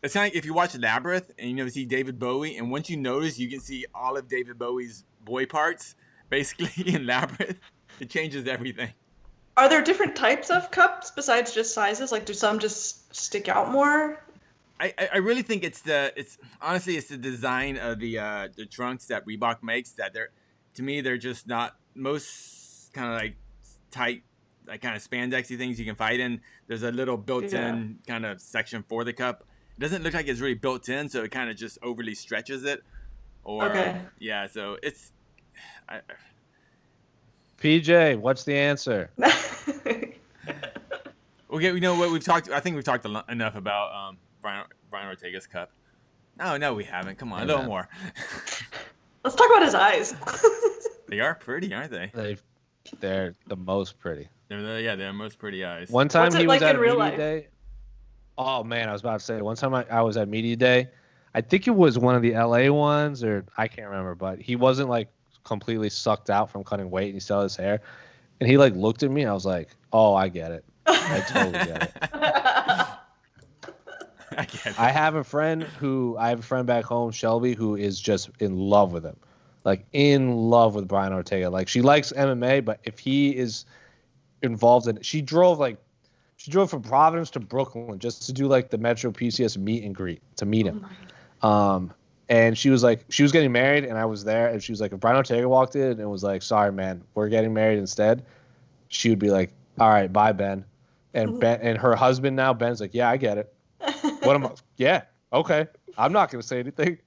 Speaker 2: It's kind of like if you watch Labyrinth and you see David Bowie, and once you notice, you can see all of David Bowie's boy parts, basically, in Labyrinth. It changes everything.
Speaker 3: Are there different types of cups besides just sizes? Like, do some just stick out more?
Speaker 2: I really think it's the design of the trunks that Reebok makes that they're just not most kind of like tight, like kind of spandexy things you can fight in. There's a little built-in kind of section for the cup. It doesn't look like it's really built in, so it kind of just overly stretches it. Yeah, so it's.
Speaker 1: PJ, what's the answer?
Speaker 2: Okay, you know what I think we've talked enough about Brian Ortega's cup. No, we haven't. Come on, a little more.
Speaker 3: Let's talk about his eyes.
Speaker 2: They are pretty, aren't they?
Speaker 1: They're the most pretty.
Speaker 2: They're most pretty eyes.
Speaker 1: One time he was
Speaker 3: like
Speaker 1: at
Speaker 3: in real
Speaker 1: Media
Speaker 3: life?
Speaker 1: Day. Oh man, I was about to say. One time I was at Media Day. I think it was one of the LA ones, or I can't remember, but he wasn't like completely sucked out from cutting weight, and he still had his hair. And he like looked at me, and I was like, "Oh, I get it. I totally get it."
Speaker 2: I get it.
Speaker 1: I have a friend back home, Shelby, who is just in love with him. Like in love with Brian Ortega. Like she likes MMA, but if he is involved in it, she drove from Providence to Brooklyn just to do like the Metro PCS meet and greet to meet him. And she was getting married, and I was there, and she was like, if Brian Ortega walked in and was like, "Sorry, man, we're getting married instead," she would be like, "All right, bye, Ben." And Ben and her husband now, Ben's like, "Yeah, I get it. What am I? Yeah, okay. I'm not gonna say anything."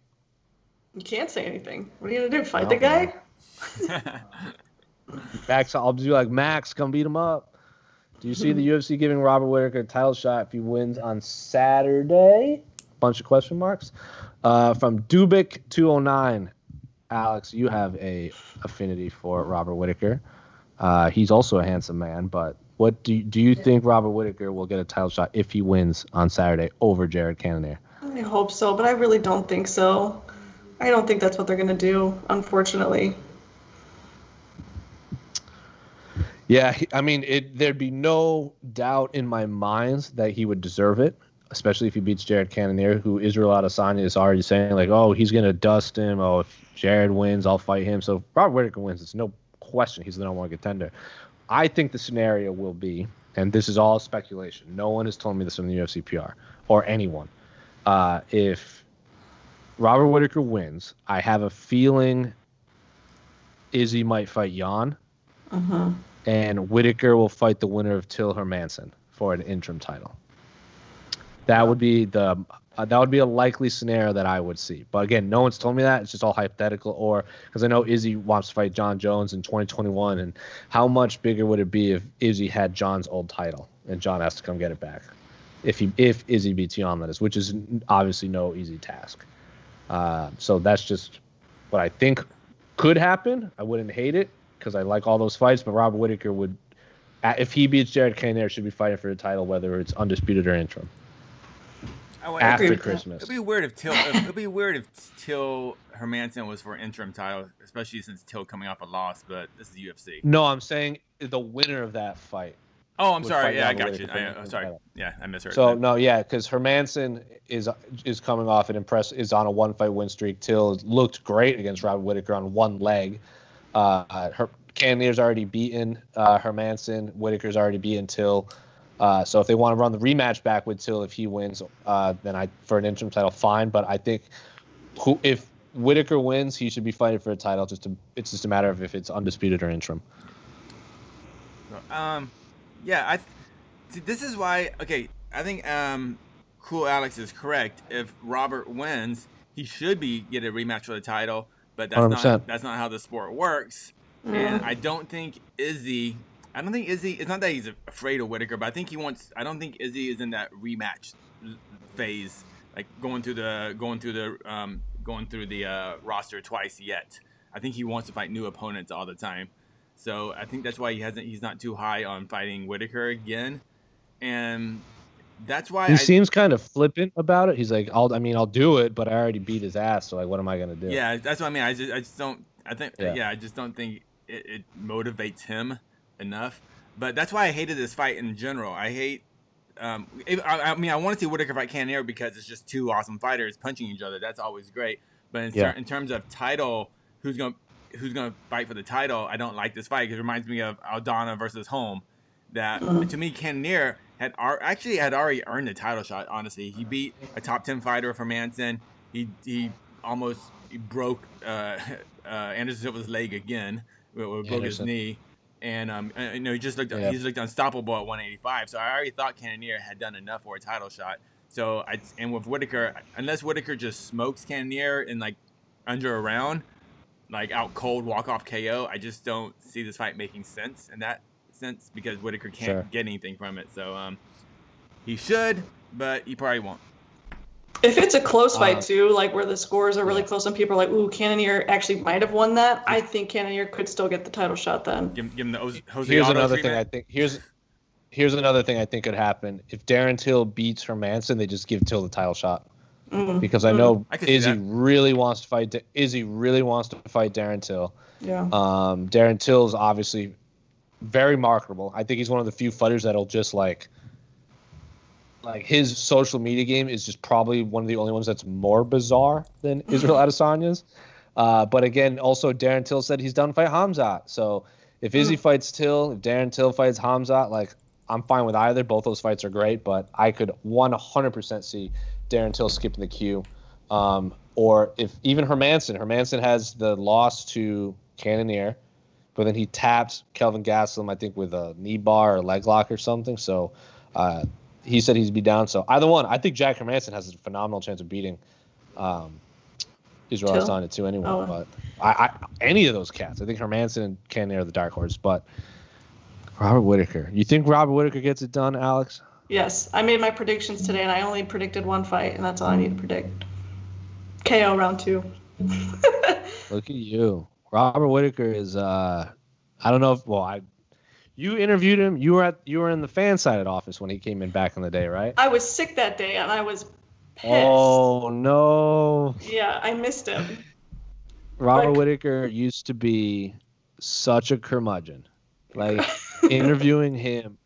Speaker 3: You can't say anything. What are you gonna do? Fight the guy?
Speaker 1: Max, I'll be like, "Max, come beat him up." Do you see the UFC giving Robert Whittaker a title shot if he wins on Saturday? Bunch of question marks. From Dubik 209, Alex, you have a affinity for Robert Whittaker. He's also a handsome man, but what do you think Robert Whittaker will get a title shot if he wins on Saturday over Jared Cannonier?
Speaker 3: I hope so, but I really don't think so. I don't think that's what they're gonna do, unfortunately.
Speaker 1: Yeah, I mean, there'd be no doubt in my mind that he would deserve it, especially if he beats Jared Cannonier, who Israel Adesanya is already saying, like, oh, he's going to dust him. Oh, if Jared wins, I'll fight him. So if Robert Whittaker wins, it's no question he's the number one contender. I think the scenario will be, and this is all speculation, no one has told me this from the UFC PR or anyone, if Robert Whittaker wins, I have a feeling Izzy might fight Jan. And Whittaker will fight the winner of Till Hermanson for an interim title. That would be a likely scenario that I would see. But again, no one's told me that. It's just all hypothetical. Or because I know Izzy wants to fight John Jones in 2021, and how much bigger would it be if Izzy had John's old title and John has to come get it back? If Izzy beats Jan, that is, which is obviously no easy task. So that's just what I think could happen. I wouldn't hate it, because I like all those fights, but Robert Whittaker would, if he beats Jared Cannonier, should be fighting for the title, whether it's undisputed or interim. After Christmas.
Speaker 2: It'd be weird if Till Hermanson was for an interim title, especially since Till coming off a loss. But this is UFC.
Speaker 1: No, I'm saying the winner of that fight
Speaker 2: Oh, I'm
Speaker 1: would
Speaker 2: sorry.
Speaker 1: fight
Speaker 2: Yeah, I
Speaker 1: Robert
Speaker 2: got
Speaker 1: Whittaker
Speaker 2: you.
Speaker 1: for an interim
Speaker 2: Sorry.
Speaker 1: title.
Speaker 2: Yeah, I misheard.
Speaker 1: So no, yeah, because Hermanson is coming off an is on a 1-fight win streak. Till looked great against Robert Whittaker on one leg. Cannonier's already beaten Hermanson. Whittaker's already beaten Till. So if they want to run the rematch back with Till, if he wins, then for an interim title, fine. But I think if Whittaker wins, he should be fighting for a title. It's just a matter of if it's undisputed or interim.
Speaker 2: Yeah, see, this is why. Okay, I think Cool Alex is correct. If Robert wins, he should get a rematch for the title. But that's
Speaker 1: 100%.
Speaker 2: not how the sport works. And I don't think Izzy. It's not that he's afraid of Whittaker, but I think he wants. I don't think Izzy is in that rematch phase, like going through the roster twice yet. I think he wants to fight new opponents all the time. So I think that's why he's not too high on fighting Whittaker again. And that's why
Speaker 1: he seems kind of flippant about it. He's like, I'll do it, but I already beat his ass. So like, what am I gonna do?
Speaker 2: Yeah, that's what I mean. I just don't. I just don't think it motivates him enough. But that's why I hated this fight in general. I hate. I want to see Whittaker fight Cannonier because it's just two awesome fighters punching each other. That's always great. But in terms of title, who's gonna fight for the title? I don't like this fight because it reminds me of Aldana versus Holm. That to me, Cannonier had already earned the title shot. Honestly, he beat a top 10 fighter from Manson. He almost broke Anderson Silva's leg again. Broke his knee, and he just looked unstoppable at 185. So I already thought Cannonier had done enough for a title shot. So with Whittaker, unless Whittaker just smokes Cannonier in like under a round, like out cold walk off KO, I just don't see this fight making sense in that sense because Whittaker can't get anything from it. So he should, but he probably won't.
Speaker 3: If it's a close fight too, like where the scores are really close and people are like, ooh, Cannonier actually might have won that, I think Cannonier could still get the title shot then.
Speaker 2: Give him the Jose
Speaker 1: Here's
Speaker 2: Aldo
Speaker 1: another
Speaker 2: treatment.
Speaker 1: thing I think. Here's another thing I think could happen. If Darren Till beats Hermanson, they just give Till the title shot. Because I know Izzy really wants to fight. Izzy really wants to fight Darren Till.
Speaker 3: Yeah.
Speaker 1: Darren Till is obviously very marketable. I think he's one of the few fighters that'll just like his social media game is just probably one of the only ones that's more bizarre than Israel Adesanya's. But again, also Darren Till said he's done to fight Hamzat. So if Izzy fights Till, if Darren Till fights Hamzat, like I'm fine with either. Both those fights are great, but I could 100% see Darren Till skipping the queue. Or if even Hermanson has the loss to Cannonier, but then he taps Kelvin Gastelum, I think, with a knee bar or leg lock or something. So he said he'd be down. So either one, I think Jack Hermanson has a phenomenal chance of beating Israel Adesanya too anyway. But I any of those cats, I think Hermanson and Cannonier are the dark horse. But Robert Whittaker. You think Robert Whittaker gets it done, Alex?
Speaker 3: Yes. I made my predictions today, and I only predicted one fight, and that's all I need to predict. KO round 2.
Speaker 1: Look at you. Robert Whittaker is I don't know if you interviewed him. You were in the fan sided office when he came in back in the day, right?
Speaker 3: I was sick that day and I was pissed.
Speaker 1: Oh no.
Speaker 3: Yeah, I missed him.
Speaker 1: Robert Whittaker used to be such a curmudgeon. Like interviewing him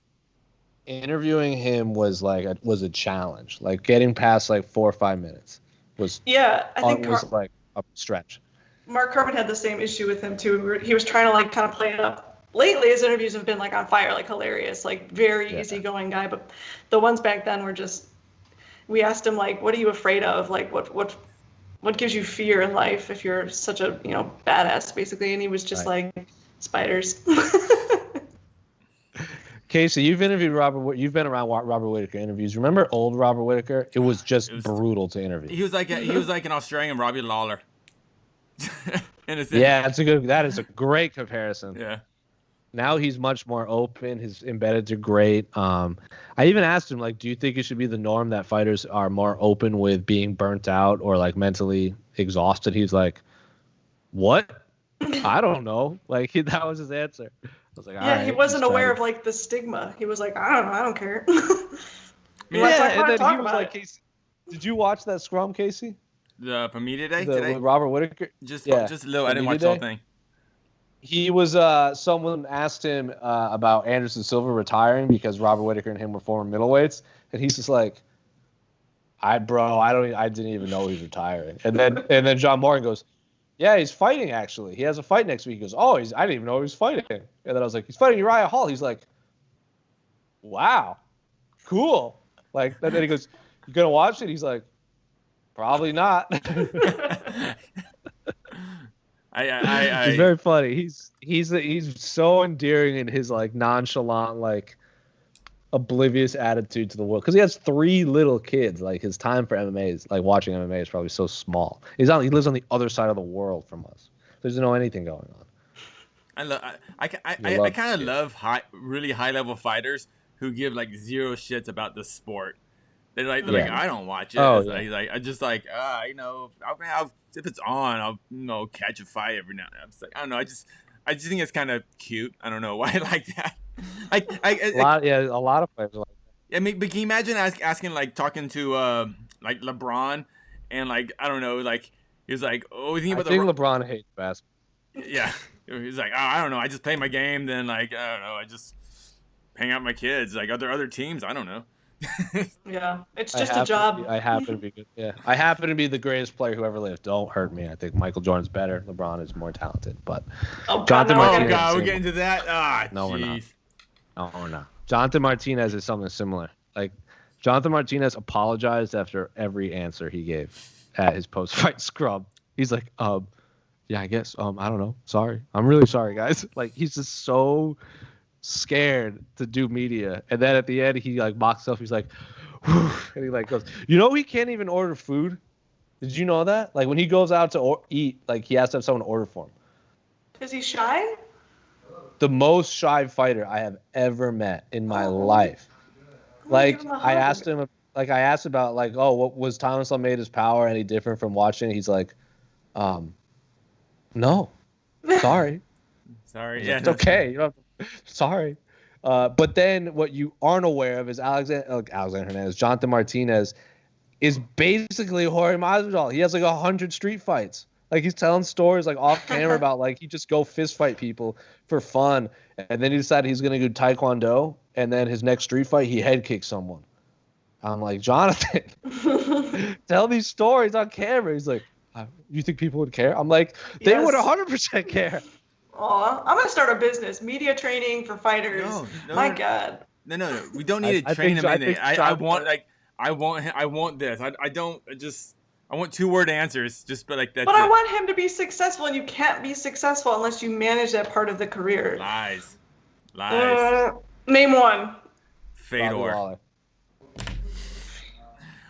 Speaker 1: was a challenge. Like getting past like 4 or 5 minutes was
Speaker 3: I think
Speaker 1: was like a stretch.
Speaker 3: Mark Carmen had the same issue with him too. He was trying to like kind of play it up. Lately, his interviews have been like on fire, like hilarious, like very easygoing guy. But the ones back then were just. We asked him like, "What are you afraid of? Like, what gives you fear in life if you're such a badass, basically?" And he was just like, "Spiders."
Speaker 1: Casey, you've interviewed You've been around Robert Whittaker interviews. Remember old Robert Whittaker? It was brutal to interview.
Speaker 2: He was like an Australian Robbie Lawler.
Speaker 1: Yeah, that is a great comparison.
Speaker 2: Yeah.
Speaker 1: Now he's much more open. His embeds are great. I even asked him, like, do you think it should be the norm that fighters are more open with being burnt out or like mentally exhausted? He's like, what? I don't know. Like that was his answer. I was like, all right,
Speaker 3: he wasn't aware of like the stigma. He was like, I don't know, I don't care.
Speaker 1: And then he was like, Casey, did you watch that scrum, Casey?
Speaker 2: The for me today?
Speaker 1: With Robert Whittaker?
Speaker 2: Just a little. I didn't watch the whole thing.
Speaker 1: He was someone asked him about Anderson Silva retiring because Robert Whittaker and him were former middleweights, and he's just like, I didn't even know he was retiring. And then John Morgan goes, yeah, he's fighting actually. He has a fight next week. He goes, I didn't even know he was fighting. And then I was like, he's fighting Uriah Hall. He's like, wow, cool. Like, and then he goes, you gonna watch it? He's like, probably not. He's very funny. He's so endearing in his like nonchalant, like oblivious attitude to the world because he has 3 little kids. Like his time for MMA is like watching MMA is probably so small. He lives on the other side of the world from us. He doesn't know anything going on.
Speaker 2: I kind of love really high level fighters who give like zero shits about the sport. They're like I don't watch it.
Speaker 1: Oh,
Speaker 2: yeah. Like I just like I'll if it's on, I'll catch a fight every now and then. I'm just like, I don't know. I just think it's kind of cute. I don't know why I like that. A
Speaker 1: lot of players are like that.
Speaker 2: I mean, but can you imagine asking like talking to like LeBron and like I don't know, like he was like, oh, you think about
Speaker 1: LeBron hates basketball.
Speaker 2: Yeah, he's like, oh, I don't know. I just play my game. Then like I don't know. I just hang out with my kids. Like other teams. I don't know.
Speaker 3: Yeah, it's just a job.
Speaker 1: I happen to be good. Yeah, I happen to be the greatest player who ever lived. Don't hurt me. I think Michael Jordan's better. LeBron is more talented. But
Speaker 2: Jonathan Martinez. Oh God, we're getting to that.
Speaker 1: No, we're not. No, we're not. Jonathan Martinez is something similar. Like Jonathan Martinez apologized after every answer he gave at his post-fight scrub. He's like, yeah, I guess, I don't know. Sorry. I'm really sorry, guys. Like he's just so scared to do media, and then at the end he like mocks himself. He's like, whew, and he like goes, he can't even order food. Did you know that? Like when he goes out to eat, like he has to have someone order for him.
Speaker 3: Is he shy?
Speaker 1: The most shy fighter I have ever met in my life. Like I asked about like, what was Thomas Almeida's power any different from watching? He's like, no, sorry.
Speaker 2: Yeah,
Speaker 1: it's okay. Sorry. But then what you aren't aware of is Alexander Hernandez, Jonathan Martinez, is basically Jorge Masvidal. He has like 100 street fights. Like he's telling stories like off camera about like he just go fist fight people for fun, and then he decided he's gonna do Taekwondo, and then his next street fight he head kicks someone. I'm like, Jonathan, tell these stories on camera. He's like, you think people would care? I'm like, they would 100% care.
Speaker 3: Aw, I'm gonna start a business, media training for fighters. No, my God.
Speaker 2: No. We don't need to train him anything. I want this. I want 2-word answers. Just but like that.
Speaker 3: But I want him to be successful, and you can't be successful unless you manage that part of the career.
Speaker 2: Lies.
Speaker 3: Name one.
Speaker 2: Fedor.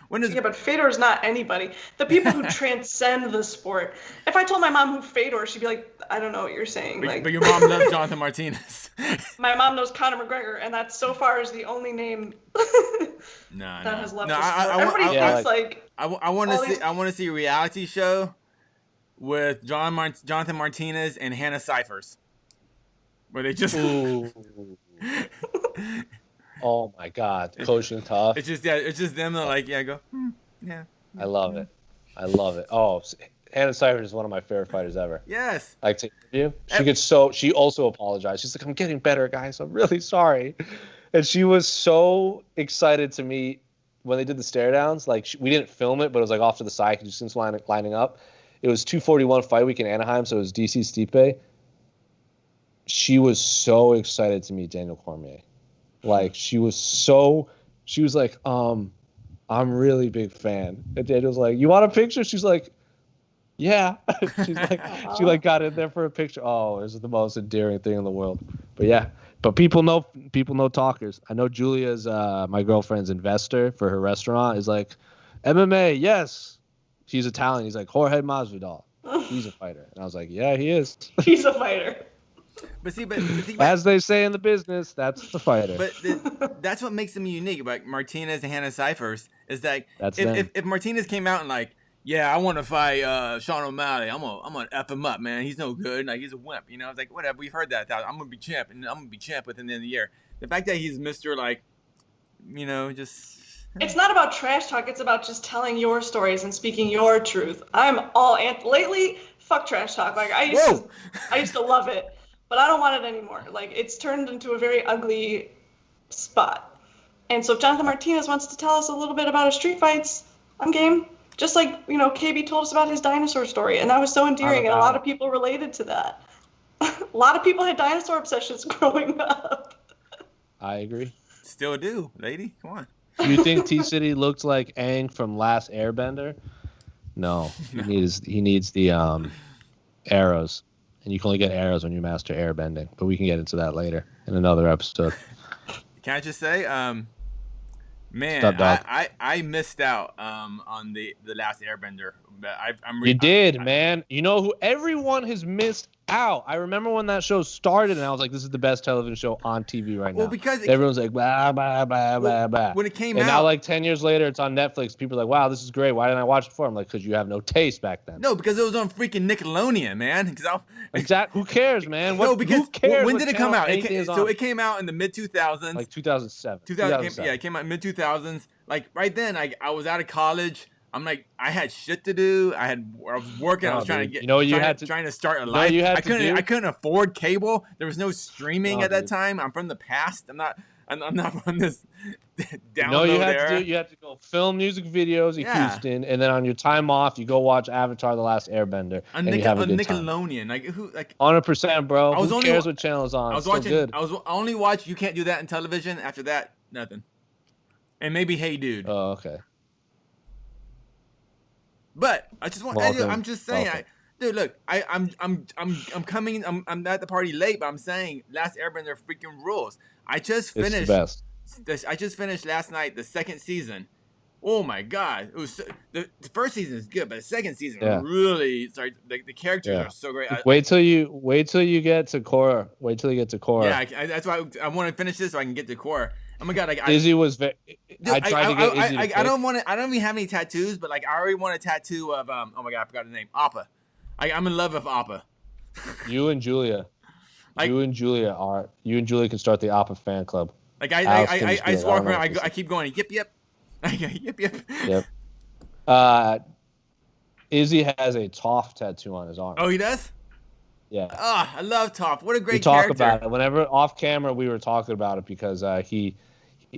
Speaker 3: But Fedor's not anybody. The people who transcend the sport. If I told my mom who Fedor, she'd be like, I don't know what you're saying.
Speaker 2: But your mom loves Jonathan Martinez.
Speaker 3: My mom knows Conor McGregor, and that so far is the only name that has left the sport. Everybody thinks like
Speaker 2: I want to see a reality show with Jonathan Martinez and Hannah Cyphers, where they just.
Speaker 1: Oh my God, coaching tough.
Speaker 2: It's just them that like go. Yeah.
Speaker 1: I love it. Oh, Hannah Cyphers is one of my favorite fighters ever.
Speaker 2: Yes.
Speaker 1: Like to interview. She also apologized. She's like, I'm getting better, guys. I'm really sorry. And she was so excited to meet when they did the stare downs. Like we didn't film it, but it was like off to the side because since lining up. It was 241 fight week in Anaheim, so it was DC Stipe. She was so excited to meet Daniel Cormier. Like she was like, I'm really big fan. And Daniel's like, you want a picture? She's like, yeah. She's like, she like got in there for a picture. Oh, it was the most endearing thing in the world. But yeah, but people know talkers. I know Julia's my girlfriend's investor for her restaurant is like, MMA, yes. She's Italian. He's like, Jorge Masvidal. He's a fighter. And I was like, yeah, he is.
Speaker 3: He's a fighter.
Speaker 2: But
Speaker 1: as they say in the business, that's the fighter.
Speaker 2: But that's what makes them unique about Martinez and Hannah Cyphers is that if Martinez came out and like, yeah, I want to fight Sean O'Malley, I'm gonna F him up, man. He's no good. Like he's a wimp. You know, it's like whatever. We've heard that. I'm gonna be champ, and I'm gonna be champ within the end of the year. The fact that he's Mr. like, just.
Speaker 3: It's not about trash talk. It's about just telling your stories and speaking your truth. I'm all lately. Fuck trash talk. Like I used to love it. but I don't want it anymore. Like, it's turned into a very ugly spot. And so if Jonathan Martinez wants to tell us a little bit about his street fights, I'm game. Just like, you know, KB told us about his dinosaur story, and that was so endearing, and a lot of people related to that. A lot of people had dinosaur obsessions growing up.
Speaker 1: I agree.
Speaker 2: Still do, lady. Come on.
Speaker 1: Do you think T-City looked like Aang from Last Airbender? No. He needs the arrows. And you can only get arrows when you master airbending. But we can get into that later in another episode.
Speaker 2: Can I just say, man, I missed out on the Last Airbender.
Speaker 1: You did, man. You know who everyone has missed out. I remember when that show started, and I was like, "This is the best television show on TV right now."
Speaker 2: Well, because
Speaker 1: everyone's like, "Blah blah blah blah blah."
Speaker 2: When it came
Speaker 1: out, and now like 10 years later, it's on Netflix. People are like, "Wow, this is great. Why didn't I watch it before?" I'm like, "Because you have no taste back then."
Speaker 2: No, because it was on freaking Nickelodeon, man.
Speaker 1: Exactly. Who cares, man?
Speaker 2: No, because
Speaker 1: who cares?
Speaker 2: When did it come out? It came out in the mid 2000s.
Speaker 1: Like 2007.
Speaker 2: It came out in mid 2000s. Like right then, I was out of college. I'm like, I had shit to do. I was working. I was trying to get.
Speaker 1: You know,
Speaker 2: trying to start a life. I couldn't afford cable. There was no streaming at that time. I'm from the past. I'm not from this download era.
Speaker 1: You had to go film music videos in Houston, and then on your time off, you go watch Avatar: The Last Airbender, and you have a good
Speaker 2: Nickelodeon.
Speaker 1: Time. 100%, bro. Who cares what channel is on?
Speaker 2: I was watching. Good. I only watch. You can't do that in television. After that, nothing. And maybe Hey Dude.
Speaker 1: Oh, okay.
Speaker 2: But I just want. I'm just saying, dude. Look, I'm coming. I'm at the party late, but I'm saying Last Airbender freaking rules. I just finished.
Speaker 1: It's the best.
Speaker 2: I just finished last night the second season. Oh my god! It was the first season is good, but the second season really. Sorry, the characters are so great.
Speaker 1: Wait till you get to Korra. Wait till you get to Korra.
Speaker 2: Yeah, that's why I want to finish this so I can get to Korra. Oh my god!
Speaker 1: Izzy was very. I tried to get Izzy.
Speaker 2: I don't want to. I don't even have any tattoos, but like I already want a tattoo of oh my god, I forgot the name. Appa. I'm in love with Appa.
Speaker 1: You and Julia. You and Julia can start the Appa fan club.
Speaker 2: Like I just walk around. I keep going. Yip yip. Yep.
Speaker 1: Izzy has a Toph tattoo on his arm.
Speaker 2: Oh, he does?
Speaker 1: Yeah.
Speaker 2: I love Toph. What a great character.
Speaker 1: We talk about it. Whenever off camera, we were talking about it because I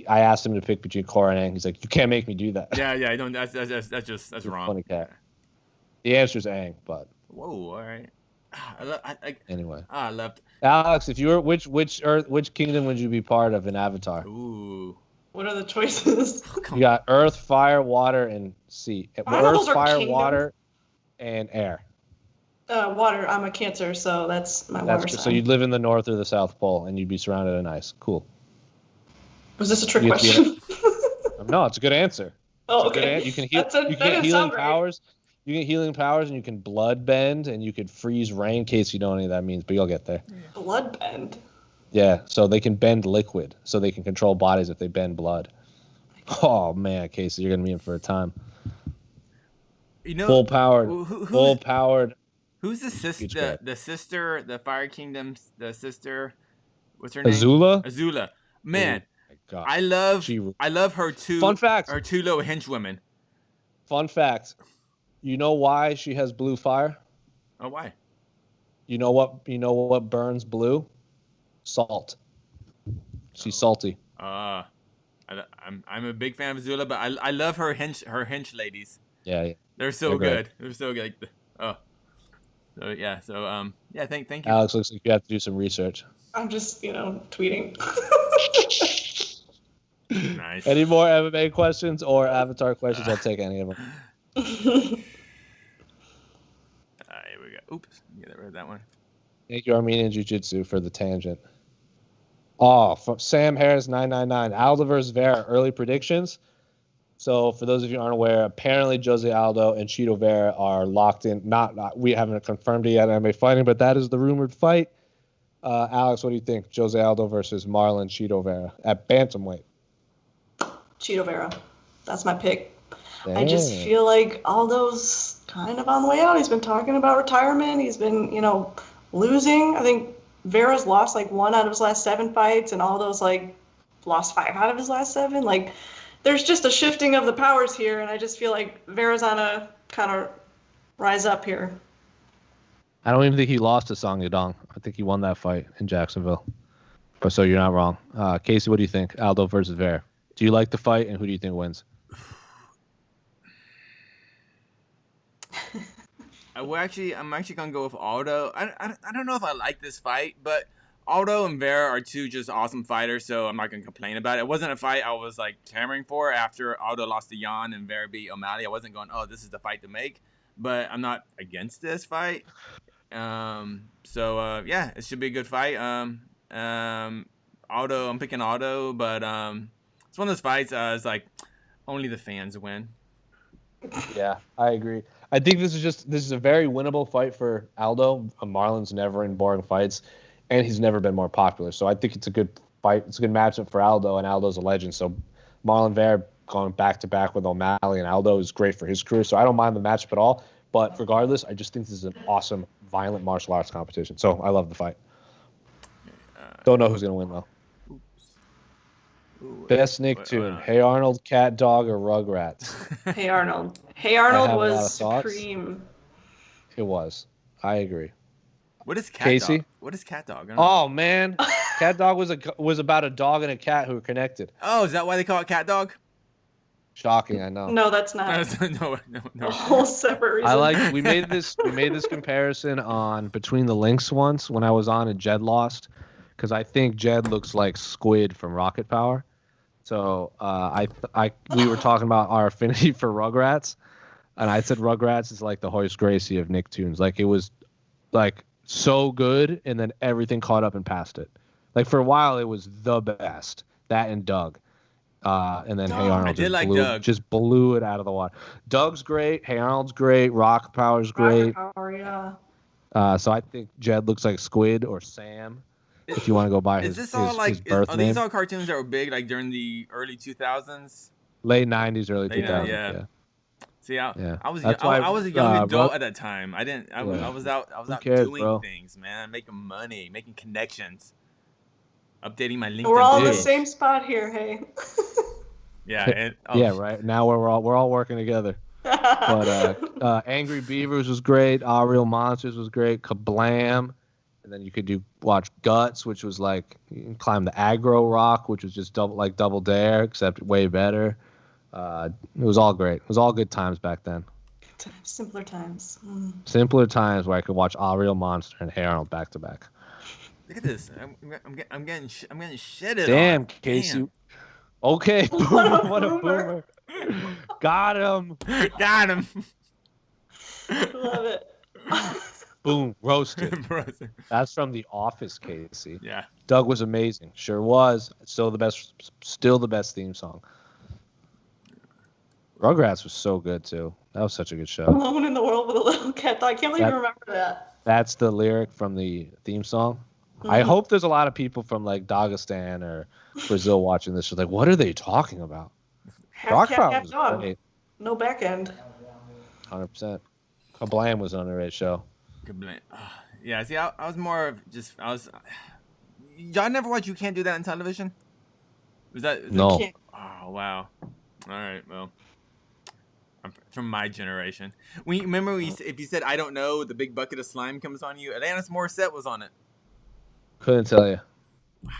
Speaker 1: asked him to pick between Korra and Aang. He's like, you can't make me do that.
Speaker 2: Yeah. I don't. That's wrong.
Speaker 1: Funny cat. The answer is Aang, but.
Speaker 2: Whoa. All right.
Speaker 1: Anyway.
Speaker 2: I loved.
Speaker 1: Alex, if you were which kingdom would you be part of in Avatar?
Speaker 2: Ooh.
Speaker 3: What are the choices?
Speaker 1: You got Earth, Fire, Water, and Sea. Earth, Fire,
Speaker 3: kingdoms.
Speaker 1: Water, and Air.
Speaker 3: Water. I'm a Cancer, so that's my water sign.
Speaker 1: So you'd live in the North or the South Pole, and you'd be surrounded in ice. Cool.
Speaker 3: Was this a trick question?
Speaker 1: No, it's a good answer.
Speaker 3: Oh, okay.
Speaker 1: You can heal. You can get healing powers. You get healing powers, and you can blood bend, and you could freeze rain. In case you don't know any of that means, but you'll get there.
Speaker 3: Blood bend.
Speaker 1: Yeah, so they can bend liquid, so they can control bodies if they bend blood. Oh man, Casey, you're gonna be in for a time.
Speaker 2: You know,
Speaker 1: full powered.
Speaker 2: Who's the sister? The sister, the Fire Kingdom's the sister. What's her name?
Speaker 1: Azula.
Speaker 2: Man,
Speaker 1: oh my God.
Speaker 2: I love her two.
Speaker 1: Fun fact.
Speaker 2: Her two little henchwomen.
Speaker 1: Fun fact. You know why she has blue fire?
Speaker 2: Oh, why?
Speaker 1: You know what burns blue? Salt. She's salty.
Speaker 2: I'm a big fan of Azula, but I love her hench ladies.
Speaker 1: Yeah.
Speaker 2: They're so good. They're so good. So yeah. So Thank you.
Speaker 1: Alex, looks like you have to do some research.
Speaker 3: I'm just tweeting.
Speaker 2: Nice.
Speaker 1: Any more MMA questions or Avatar questions? I'll take any of them.
Speaker 2: Here we go. Oops. Get rid of that one.
Speaker 1: Thank you, Armenian Jiu-Jitsu, for the tangent. Oh, Sam Harris 999. Aldo versus Vere. Early predictions. So, for those of you who aren't aware, apparently Jose Aldo and Chito Vera are locked in. We haven't confirmed it yet in MMA fighting, but that is the rumored fight. Alex, what do you think? Jose Aldo versus Marlon Chito Vera at bantamweight.
Speaker 3: Chito Vera. That's my pick.
Speaker 1: Dang.
Speaker 3: I just feel like Aldo's kind of on the way out. He's been talking about retirement. He's been, losing. I think Vera's lost 1 out of his last 7 fights, and Aldo's lost 5 out of his last 7. There's just a shifting of the powers here, and I just feel like Vera's on a kind of rise up here.
Speaker 1: I don't even think he lost to Song Yadong. I think he won that fight in Jacksonville. But so you're not wrong. Casey, what do you think? Aldo versus Vere. Do you like the fight, and who do you think wins?
Speaker 2: I'm actually gonna go with Aldo. I don't know if I like this fight, but Aldo and Vere are two just awesome fighters, so I'm not gonna complain about it. It wasn't a fight I was like clamoring for after Aldo lost to Jan and Vere beat O'Malley. I wasn't going, oh, this is the fight to make. But I'm not against this fight. Yeah, it should be a good fight. Aldo, I'm picking Aldo, but it's one of those fights. It's like only the fans win.
Speaker 1: Yeah, I agree. I think this is a very winnable fight for Aldo. Marlon's never in boring fights, and he's never been more popular. So I think it's a good fight. It's a good matchup for Aldo, and Aldo's a legend. So Marlon Vere going back to back with O'Malley and Aldo is great for his career. So I don't mind the matchup at all. But regardless, I just think this is an awesome, violent martial arts competition. So I love the fight. Don't know who's gonna win though. Best Nicktoon. Hey Arnold, Cat Dog, or Rugrats?
Speaker 3: Hey Arnold. Hey Arnold was supreme.
Speaker 1: It was. I agree.
Speaker 2: What is Cat
Speaker 1: Casey?
Speaker 2: Dog? What is Cat Dog?
Speaker 1: Oh man, Cat Dog was about a dog and a cat who were connected.
Speaker 2: Oh, is that why they call it Cat Dog?
Speaker 1: Shocking, I know.
Speaker 3: No, that's not.
Speaker 2: No.
Speaker 3: A whole separate reason.
Speaker 1: We made this comparison on Between the Links once when I was on and Jed lost, because I think Jed looks like Squid from Rocket Power. So we were talking about our affinity for Rugrats, and I said Rugrats is like the Horace Gracie of Nicktoons. Like it was like so good, and then everything caught up and passed it. Like for a while, it was the best. That and Doug. And then Hey Arnold just blew it out of the water. Doug's great. Hey Arnold's great. Rock Power's great.
Speaker 3: Rocket Power, yeah.
Speaker 1: So I think Jed looks like Squid or Sam. If you want to go by his birth name.
Speaker 2: Are these all cartoons that were big like during the early 2000s?
Speaker 1: Late 90s, early 2000s. Yeah.
Speaker 2: See, I was a young adult at that time. I was out doing things, man, making money, making connections. Updating my LinkedIn.
Speaker 3: We're all in the same spot here, hey.
Speaker 2: Yeah.
Speaker 1: Yeah, right. Now we're all working together. But Angry Beavers was great. All Real Monsters was great. Kablam. And then you could watch Guts, which was like you can climb the aggro rock, which was just Double Dare, except way better. It was all great. It was all good times back then.
Speaker 3: Simpler times.
Speaker 1: Simpler times where I could watch All Real Monster and Hey Arnold back to back.
Speaker 2: Look at this. I'm getting shitted on.
Speaker 1: Damn, Casey. Okay, boomer. What a boomer. Got him.
Speaker 3: Love it.
Speaker 1: Boom, roasted. That's from The Office, Casey.
Speaker 2: Yeah.
Speaker 1: Doug was amazing. Sure was. Still the best theme song. Rugrats was so good too. That was such a good show.
Speaker 3: Alone in the World with a Little Cat. I can't believe you remember that.
Speaker 1: That's the lyric from the theme song. Mm-hmm. I hope there's a lot of people from like Dagestan or Brazil watching this. Like, what are they talking about?
Speaker 3: Half cat, half dog. Great. No back end.
Speaker 1: 100%. Kablam was an underrated show.
Speaker 2: Yeah, see, I was more of just y'all never watch You Can't Do That on television?
Speaker 1: No.
Speaker 2: Oh wow. All right, well, I'm from my generation. Remember if you said I don't know, the big bucket of slime comes on you. Alanis Morissette was on it.
Speaker 1: Couldn't tell you.
Speaker 3: Wow.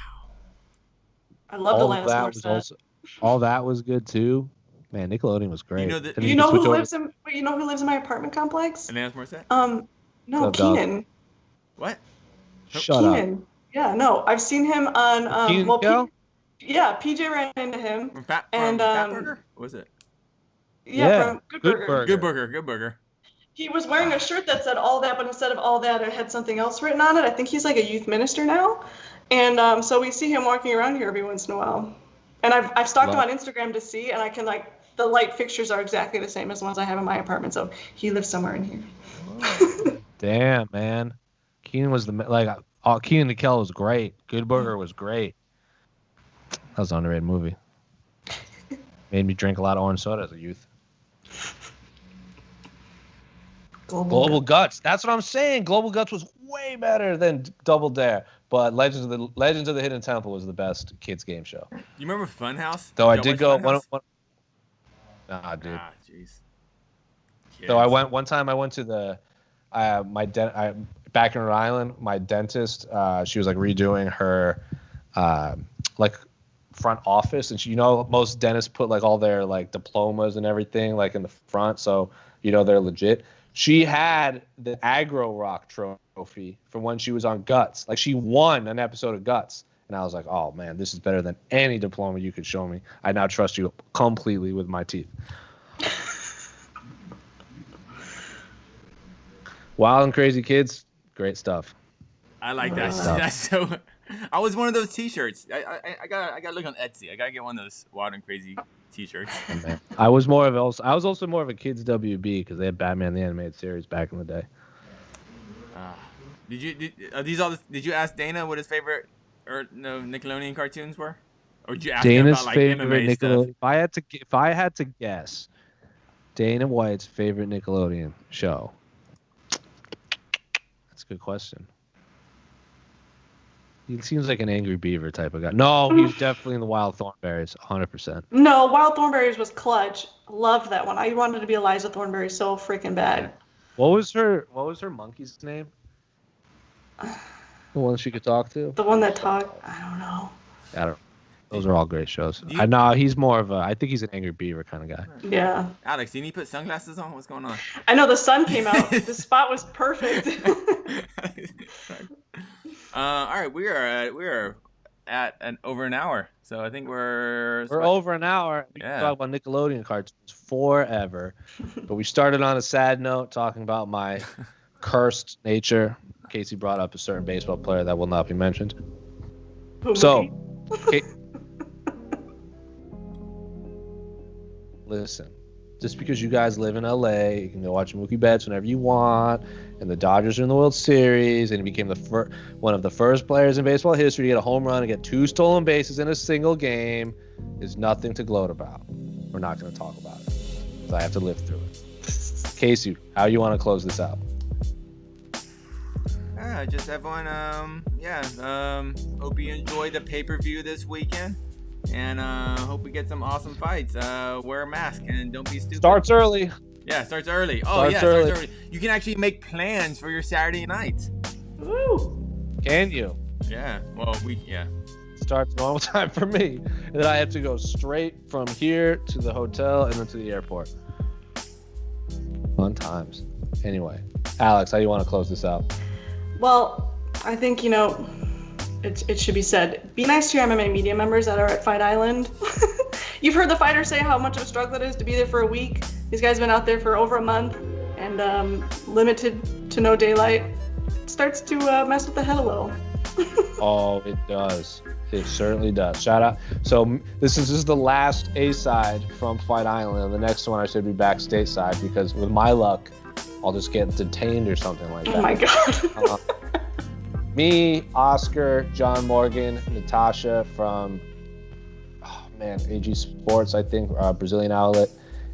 Speaker 3: I love Alanis Morissette.
Speaker 1: All that was good too. Man, Nickelodeon was great.
Speaker 3: You know who lives in my apartment complex?
Speaker 2: Alanis Morissette?
Speaker 3: No, Keenan.
Speaker 2: What?
Speaker 1: Shut
Speaker 3: Keenan.
Speaker 1: up.
Speaker 3: Yeah, no, I've seen him on. PJ ran into him.
Speaker 2: From Fat Burger? What was it?
Speaker 3: Yeah, from Good
Speaker 2: Burger. Good Burger.
Speaker 3: He was wearing a shirt that said all that, but instead of all that, it had something else written on it. I think he's like a youth minister now, and so we see him walking around here every once in a while. And I've stalked him on Instagram to see, and I can the light fixtures are exactly the same as the ones I have in my apartment. So he lives somewhere in here.
Speaker 1: Damn, man. Keenan was Keenan and Kel was great. Good Burger was great. That was an underrated movie. Made me drink a lot of orange soda as a youth. Global Guts. That's what I'm saying. Global Guts was way better than Double Dare. But Legends of the Hidden Temple was the best kids game show.
Speaker 2: You remember Funhouse?
Speaker 1: Though I did go one. Nah, dude.
Speaker 2: Jeez.
Speaker 1: So I went one time. I went to the back in Rhode Island, my dentist, she was like redoing her like front office, and she, most dentists put like all their like diplomas and everything like in the front, so they're legit. She had the Aggro Rock trophy from when she was on Guts. Like, she won an episode of Guts. And I was like, oh, man, this is better than any diploma you could show me. I now trust you completely with my teeth. Wild and Crazy Kids, great stuff.
Speaker 2: I like that. That's so. I was one of those T-shirts. I got to look on Etsy. I got to get one of those Wild and Crazy T-shirts.
Speaker 1: Oh, man. I was also more of a kids WB because they had Batman the Animated Series back in the day.
Speaker 2: Did you ask Dana what his favorite Nickelodeon cartoons were, or did you ask
Speaker 1: Dana's
Speaker 2: him about like
Speaker 1: favorite
Speaker 2: MMA
Speaker 1: Nickelodeon?
Speaker 2: stuff?
Speaker 1: If I had to guess, Dana White's favorite Nickelodeon show. That's a good question. He seems like an Angry Beaver type of guy. No, he's definitely in the Wild Thornberrys, 100%.
Speaker 3: No, Wild Thornberrys was clutch. Loved that one. I wanted to be Eliza Thornberry so freaking bad.
Speaker 1: What was her monkey's name? The one she could talk to?
Speaker 3: The one that talked? I don't know.
Speaker 1: I don't know. Those are all great shows. He's more of I think he's an Angry Beaver kind of guy.
Speaker 3: Yeah.
Speaker 2: Alex, do you need to put sunglasses on? What's going on?
Speaker 3: I know the sun came out. The spot was perfect.
Speaker 2: All right, we are at over an hour, so I think we're
Speaker 1: over an hour. We can talk about Nickelodeon cartoons forever, but we started on a sad note talking about my cursed nature. Casey brought up a certain baseball player that will not be mentioned. So, listen, just because you guys live in LA, you can go watch Mookie Betts whenever you want, and the Dodgers are in the World Series, and he became one of the first players in baseball history to get a home run and get 2 stolen bases in a single game, is nothing to gloat about. We're not going to talk about it, because I have to live through it. Casey, how you want to close this out?
Speaker 2: Just everyone, hope you enjoyed the pay-per-view this weekend, and hope we get some awesome fights. Wear a mask and don't be stupid.
Speaker 1: Starts early.
Speaker 2: Yeah, starts early. Starts early. You can actually make plans for your Saturday night.
Speaker 3: Woo!
Speaker 1: Can you?
Speaker 2: Yeah. Well,
Speaker 1: Starts normal time for me, and then I have to go straight from here to the hotel and then to the airport. Fun times. Anyway, Alex, how do you want to close this out?
Speaker 3: Well, I think, it should be said, be nice to your MMA media members that are at Fight Island. You've heard the fighters say how much of a struggle it is to be there for a week. These guys have been out there for over a month, and limited to no daylight. It starts to mess with the head a little.
Speaker 1: Oh, it does. It certainly does. Shout out. So this is the last A-side from Fight Island. The next one I should be back stateside, because with my luck, I'll just get detained or something like that.
Speaker 3: Oh my God.
Speaker 1: Me, Oscar, John Morgan, Natasha from, AG Sports, I think, Brazilian outlet,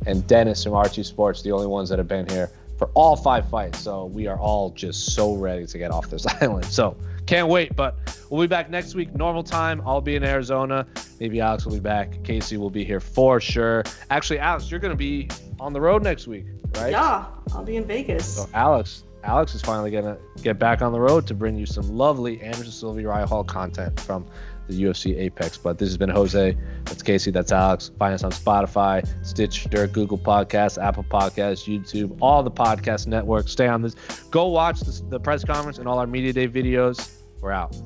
Speaker 1: and Dennis from RT Sports, the only ones that have been here for all 5 fights. So we are all just so ready to get off this island. So can't wait, but we'll be back next week, normal time. I'll be in Arizona. Maybe Alex will be back. Casey will be here for sure. Actually, Alex, you're going to be on the road next week, right?
Speaker 3: Yeah, I'll be in Vegas.
Speaker 1: So Alex is finally going to get back on the road to bring you some lovely Anderson Silva Uriah Hall content from the UFC Apex. But this has been Jose. That's Casey. That's Alex. Find us on Spotify, Stitcher, Google Podcasts, Apple Podcasts, YouTube, all the podcast networks. Stay on this. Go watch the press conference and all our Media Day videos. We're out.